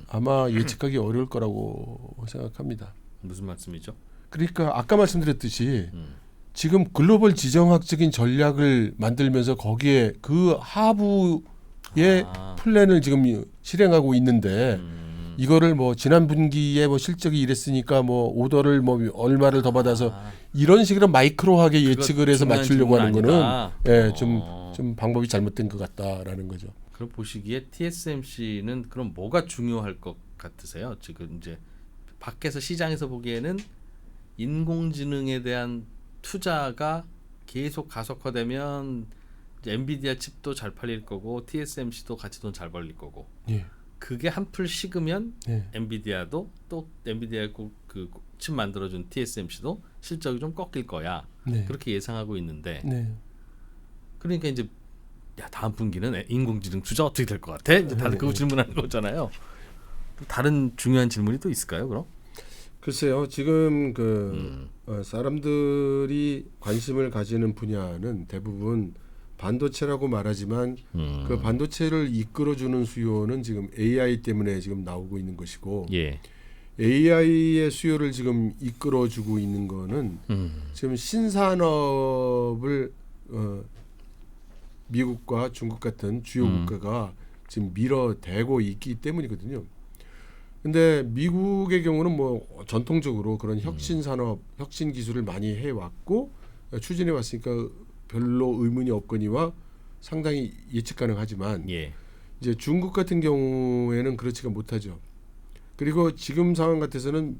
S1: 아마 예측하기 어려울 거라고 생각합니다.
S2: 무슨 말씀이죠?
S1: 그러니까 아까 말씀드렸듯이 지금 글로벌 지정학적인 전략을 만들면서 거기에 그 하부의 플랜을 지금 실행하고 있는데 이거를 뭐 지난 분기에 뭐 실적이 이랬으니까 뭐 오더를 뭐 얼마를 더 받아서 이런 식으로 마이크로하게 예측을 해서 맞추려고 하는 거는 예, 좀 방법이 잘못된 것 같다라는 거죠.
S2: 그럼 보시기에 TSMC는 그럼 뭐가 중요할 것 같으세요? 지금 이제 밖에서 시장에서 보기에는 인공지능에 대한 투자가 계속 가속화되면 이제 엔비디아 칩도 잘 팔릴 거고 TSMC도 같이 돈 잘 벌릴 거고.
S1: 예.
S2: 그게 한풀 식으면
S1: 예.
S2: 엔비디아도 또 엔비디아 그 칩 만들어준 TSMC도 실적이 좀 꺾일 거야.
S1: 네.
S2: 그렇게 예상하고 있는데.
S1: 네.
S2: 그러니까 이제 야 다음 분기는 인공지능 투자 어떻게 될 것 같아? 이제 다들 그거 질문하는 거잖아요. 또 다른 중요한 질문이 또 있을까요? 그럼?
S1: 글쎄요. 지금 사람들이 관심을 가지는 분야는 대부분 반도체라고 말하지만 그 반도체를 이끌어주는 수요는 지금 AI 때문에 지금 나오고 있는 것이고
S2: 예.
S1: AI의 수요를 지금 이끌어주고 있는 거는 지금 신산업을 미국과 중국 같은 주요 국가가 지금 밀어대고 있기 때문이거든요. 근데 미국의 경우는 뭐 전통적으로 그런 혁신 산업, 혁신 기술을 많이 해왔고 추진해 왔으니까 별로 의문이 없거니와 상당히 예측 가능하지만
S2: 예.
S1: 이제 중국 같은 경우에는 그렇지가 못하죠. 그리고 지금 상황 같아서는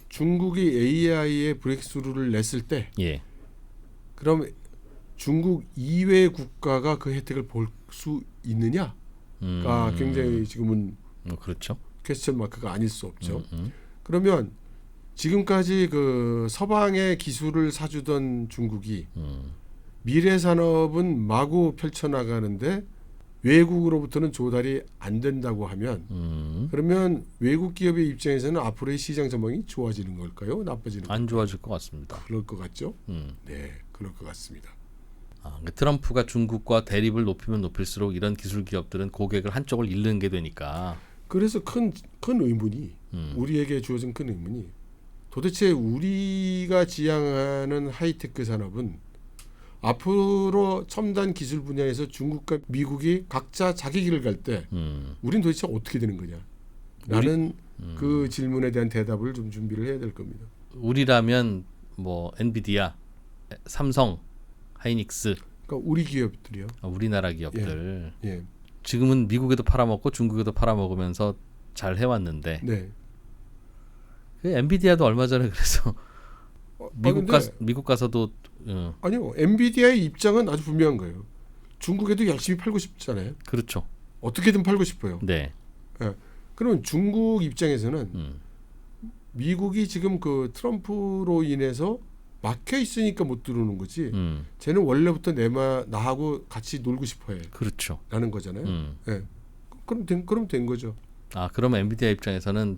S1: 중국이 AI의 브레이크스루를 냈을 때
S2: 예.
S1: 그럼 중국 이외의 국가가 그 혜택을 볼 수 있느냐가 굉장히 지금은
S2: 그렇죠.
S1: 퀘스천 마크가 아닐 수 없죠. 그러면 지금까지 그 서방의 기술을 사주던 중국이 미래 산업은 마구 펼쳐나가는데 외국으로부터는 조달이 안 된다고 하면 그러면 외국 기업의 입장에서는 앞으로의 시장 전망이 좋아지는 걸까요? 나빠지는 걸까요?
S2: 안 좋아질 것 같습니다.
S1: 그럴 것 같죠? 네, 그럴 것 같습니다.
S2: 그러니까 트럼프가 중국과 대립을 높이면 높일수록 이런 기술 기업들은 고객을 한쪽을 잃는 게 되니까.
S1: 그래서 큰 의문이 우리에게 주어진 큰 의문이 도대체 우리가 지향하는 하이테크 산업은 앞으로 첨단 기술 분야에서 중국과 미국이 각자 자기 길을 갈 때 우린 도대체 어떻게 되는 거냐 라는 그 질문에 대한 대답을 좀 준비를 해야 될 겁니다.
S2: 우리라면 뭐 엔비디아, 삼성, 하이닉스,
S1: 그러니까 우리 기업들이요.
S2: 우리나라 기업들
S1: 예.
S2: 지금은 미국에도 팔아먹고 중국에도 팔아먹으면서 잘 해왔는데
S1: 네.
S2: 그 엔비디아도 얼마 전에 그래서 미국 가서도
S1: 아니요. 엔비디아의 입장은 아주 분명한 거예요. 중국에도 열심히 팔고 싶잖아요.
S2: 그렇죠.
S1: 어떻게든 팔고 싶어요.
S2: 네.
S1: 예. 그러면 중국 입장에서는 미국이 지금 그 트럼프로 인해서 막혀 있으니까 못 들어오는 거지. 쟤는 원래부터 나하고 같이 놀고 싶어해.
S2: 그렇죠.
S1: 라는 거잖아요. 예. 그럼 된 거죠.
S2: 그러면 엔비디아 입장에서는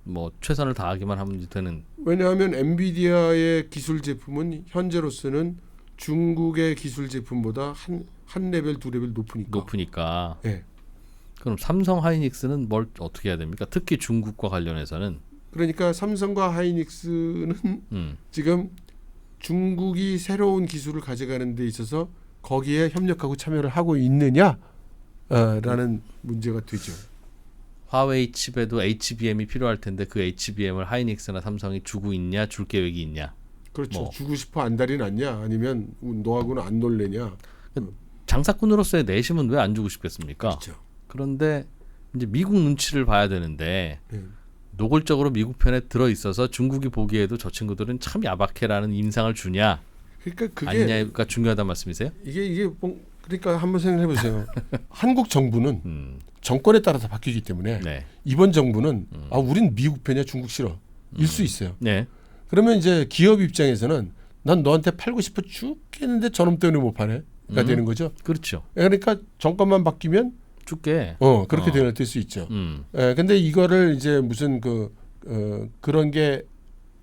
S2: 뭐 최선을 다하기만 하면 되는.
S1: 왜냐하면 엔비디아의 기술 제품은 현재로서는 중국의 기술 제품보다 한 레벨 두 레벨 높으니까. 예.
S2: 그럼 삼성 하이닉스는 뭘 어떻게 해야 됩니까? 특히 중국과 관련해서는.
S1: 그러니까 삼성과 하이닉스는 지금 중국이 새로운 기술을 가져가는 데 있어서 거기에 협력하고 참여를 하고 있느냐라는 문제가 되죠.
S2: 화웨이 칩에도 HBM이 필요할 텐데 그 HBM을 하이닉스나 삼성이 주고 있냐, 줄 계획이 있냐.
S1: 그렇죠.
S2: 뭐.
S1: 주고 싶어 안달이 났냐, 아니면 너하고는 안 놀래냐.
S2: 장사꾼으로서의 내심은 왜 안 주고 싶겠습니까?
S1: 그렇죠.
S2: 그런데 이제 미국 눈치를 봐야 되는데 노골적으로 미국 편에 들어 있어서 중국이 보기에도 저 친구들은 참 야박해라는 인상을 주냐,
S1: 그러니까 그게
S2: 아니냐가 중요하다는 말씀이세요?
S1: 이게 그러니까 한번 생각해 보세요. 한국 정부는 정권에 따라서 바뀌기 때문에
S2: 네.
S1: 이번 정부는 우린 미국 편이야 중국 싫어 일 수 있어요.
S2: 네.
S1: 그러면 이제 기업 입장에서는 난 너한테 팔고 싶어 죽겠는데 저놈 때문에 못 파네. 되는 거죠.
S2: 그렇죠.
S1: 그러니까 정권만 바뀌면
S2: 죽게.
S1: 그렇게 될 수 있죠.
S2: 음.
S1: 근데 이거를 이제 무슨 그런 게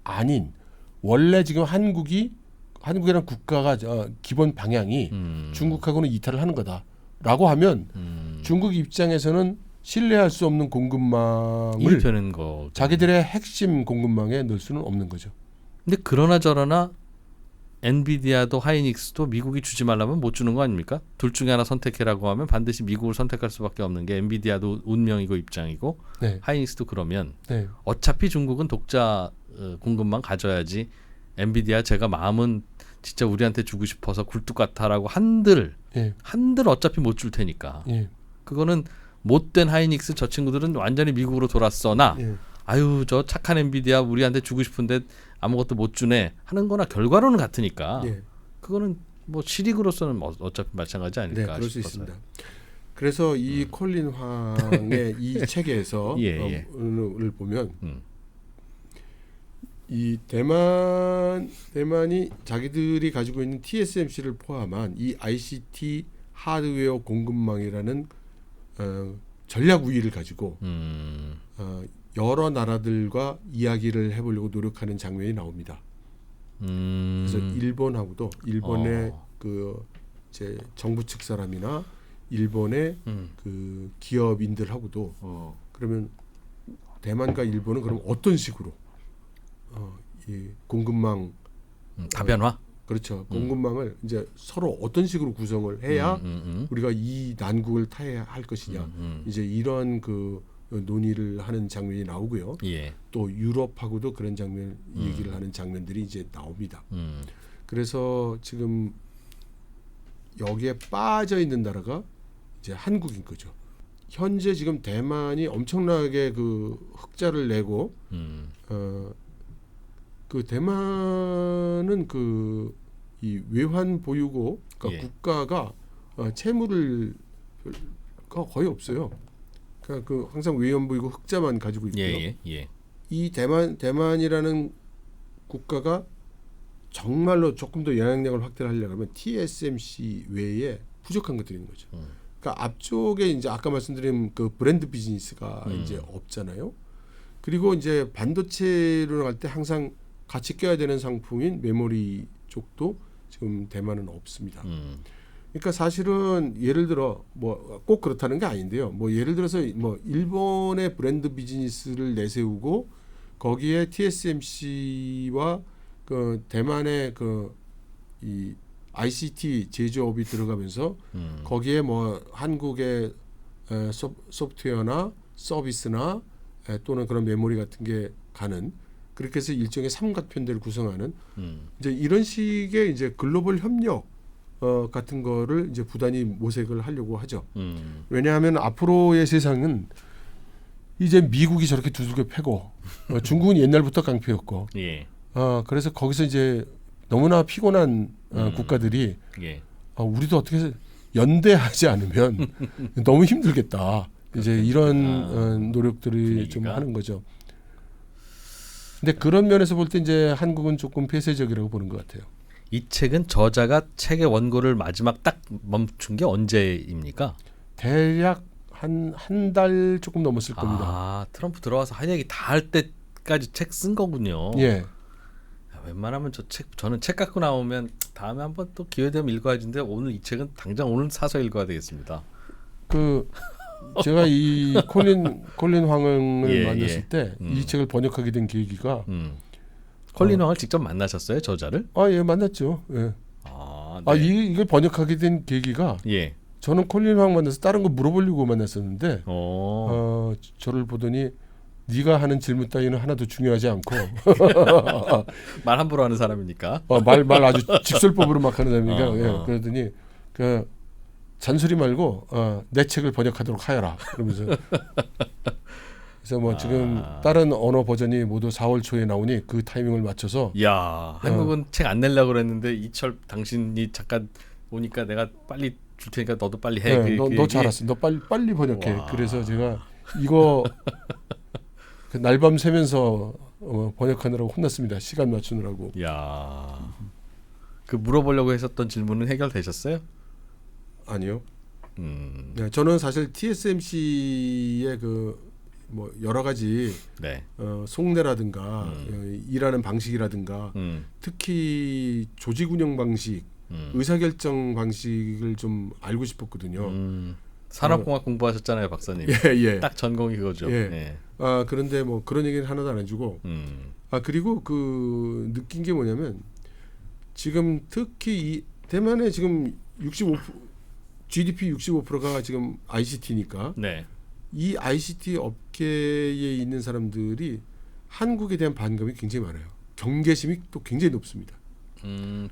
S1: 아닌 원래 지금 한국이라는 국가가 기본 방향이 중국하고는 이탈을 하는 거다라고 하면 중국 입장에서는 신뢰할 수 없는 공급망을
S2: 되는 거.
S1: 자기들의 핵심 공급망에 넣을 수는 없는 거죠.
S2: 근데 그러나 저러나 엔비디아도 하이닉스도 미국이 주지 말라면 못 주는 거 아닙니까? 둘 중에 하나 선택해라고 하면 반드시 미국을 선택할 수밖에 없는 게 엔비디아도 운명이고 입장이고
S1: 네.
S2: 하이닉스도 그러면
S1: 네.
S2: 어차피 중국은 독자 공급망 가져야지 엔비디아 제가 마음은 진짜 우리한테 주고 싶어서 굴뚝 같아라고 한들 어차피 못 줄 테니까 그거는 못된 하이닉스 저 친구들은 완전히 미국으로 돌았어나 아유 저 착한 엔비디아 우리한테 주고 싶은데 아무것도 못 주네 하는 거나 결과로는 같으니까 그거는 뭐 실익으로서는 어차피 마찬가지 아닐까
S1: 그럴 수
S2: 싶어서요.
S1: 있습니다. 그래서 이 콜린 황의 이 책에서 을 보면 이 대만이 자기들이 가지고 있는 TSMC를 포함한 이 ICT 하드웨어 공급망이라는 전략 우위를 가지고 여러 나라들과 이야기를 해보려고 노력하는 장면이 나옵니다. 그래서 일본의 제 정부 측 사람이나 일본의 그 기업인들하고도 그러면 대만과 일본은 그럼 어떤 식으로 이 공급망
S2: 다변화
S1: 그렇죠. 공급망을 이제 서로 어떤 식으로 구성을 해야 우리가 이 난국을 타야 할 것이냐 이제 이런 논의를 하는 장면이 나오고요. 또 유럽하고도 그런 장면 얘기를 하는 장면들이 이제 나옵니다. 그래서 지금 여기에 빠져 있는 나라가 이제 한국인 거죠. 현재 지금 대만이 엄청나게 흑자를 내고 대만은 이 외환 보유고 그러니까 국가가 채무를 거의 없어요. 그러니까 항상 외환 보유고 흑자만 가지고 있고요. 이 대만이라는 국가가 정말로 조금 더 영향력을 확대하려고 하면 TSMC 외에 부족한 것들이 있는 거죠. 그러니까 앞쪽에 이제 아까 말씀드린 브랜드 비즈니스가 이제 없잖아요. 그리고 이제 반도체로 할 때 항상 같이 껴야 되는 상품인 메모리 쪽도 지금 대만은 없습니다. 그러니까 사실은 예를 들어 뭐 꼭 그렇다는 게 아닌데요. 뭐 예를 들어서 뭐 일본의 브랜드 비즈니스를 내세우고 거기에 TSMC와 대만의 이 ICT 제조업이 들어가면서 거기에 뭐 한국의 소프트웨어나 서비스나 또는 그런 메모리 같은 게 가는 그렇게 해서 일종의 삼각편대를 구성하는 이제 이런 식의 이제 글로벌 협력 같은 거를 이제 부단히 모색을 하려고 하죠. 왜냐하면 앞으로의 세상은 이제 미국이 저렇게 두들겨 패고 중국은 옛날부터 깡패였고 그래서 거기서 이제 너무나 피곤한 국가들이 우리도 어떻게 연대하지 않으면 너무 힘들겠다. 이제 이런 노력들이
S2: 분위기가.
S1: 좀 하는 거죠. 근데 그런 면에서 볼 때 이제 한국은 조금 폐쇄적이라고 보는 것 같아요.
S2: 이 책은 저자가 책의 원고를 마지막 딱 멈춘 게 언제입니까?
S1: 대략 한 달 조금 넘었을 겁니다.
S2: 트럼프 들어와서 한 얘기 다 할 때까지 책 쓴 거군요. 웬만하면 저는 책 갖고 나오면 다음에 한번 또 기회 되면 읽어야지인데 오늘 이 책은 당장 오늘 사서 읽어야 되겠습니다.
S1: 제가 이 콜린 황을 만났을 때 이 책을 번역하게 된 계기가
S2: 콜린 황을 직접 만나셨어요, 저자를?
S1: 예, 만났죠. 예.
S2: 네.
S1: 이걸 번역하게 된 계기가 저는 콜린 황 만나서 다른 거 물어보려고 만났었는데 저를 보더니 네가 하는 질문 따위는 하나도 중요하지 않고
S2: 말 함부로 하는 사람이니까
S1: 말 아주 직설법으로 막 하는 사람이니까 그러더니 잔소리 말고 내 책을 번역하도록 하여라 그러면서 그래서 뭐 지금 다른 언어 버전이 모두 4월 초에 나오니 그 타이밍을 맞춰서
S2: 한국은 책 안 내려고 그랬는데 이철 당신이 잠깐 오니까 내가 빨리 줄 테니까 너도 빨리 해.
S1: 너 잘했어. 너 빨리 번역해. 그래서 제가 이거 날밤 새면서 번역하느라고 혼났습니다. 시간 맞추느라고.
S2: 그 물어보려고 했었던 질문은 해결되셨어요?
S1: 아니요. 네, 저는 사실 TSMC의 그 뭐 여러 가지
S2: 네.
S1: 속내라든가 일하는 방식이라든가 특히 조직 운영 방식, 의사결정 방식을 좀 알고 싶었거든요.
S2: 산업공학 공부하셨잖아요, 박사님.
S1: 예.
S2: 딱 전공이 그거죠.
S1: 예.
S2: 예.
S1: 아 그런데 뭐 그런 얘기는 하나도 안 해주고 아 그리고 그 느낀 게 뭐냐면 지금 특히 이 대만에 지금 65 GDP 65%가 지금 ICT니까
S2: 네.
S1: 이 ICT 업계에 있는 사람들이 한국에 대한 반감이 굉장히 많아요. 경계심이 또 굉장히 높습니다.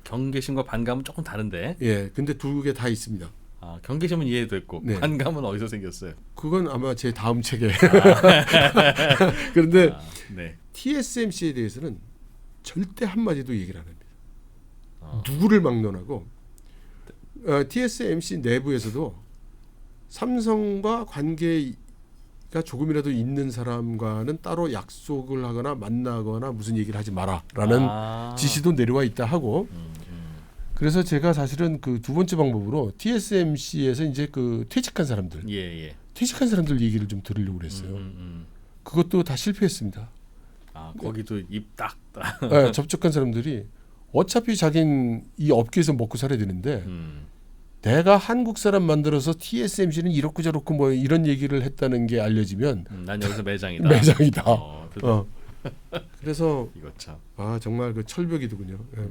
S2: 경계심과 반감은 조금 다른데.
S1: 예, 근데 두 개 다 있습니다.
S2: 아, 경계심은 이해됐고
S1: 네.
S2: 반감은 어디서 생겼어요?
S1: 그건 아마 제 다음 책에. 그런데
S2: 네.
S1: TSMC에 대해서는 절대 한마디도 얘기를 안 합니다. 누구를 막론하고 TSMC 내부에서도 삼성과 관계가 조금이라도 있는 사람과는 따로 약속을 하거나 만나거나 무슨 얘기를 하지 마라라는 지시도 내려와 있다 하고 그래서 제가 사실은 그 두 번째 방법으로 TSMC에서 이제 그 퇴직한 사람들
S2: 예.
S1: 퇴직한 사람들 얘기를 좀 들으려고 그랬어요. 그것도 다 실패했습니다.
S2: 아, 거기도 입 딱.
S1: 네, 접촉한 사람들이 어차피 자기는 이 업계에서 먹고 살아야 되는데 내가 한국 사람 만들어서 TSMC는 이렇고 저렇고 뭐 이런 얘기를 했다는 게 알려지면
S2: 난 여기서 매장이다.
S1: 매장이다. 그래서
S2: 이거 참.
S1: 아 정말 그 철벽이더군요. 예.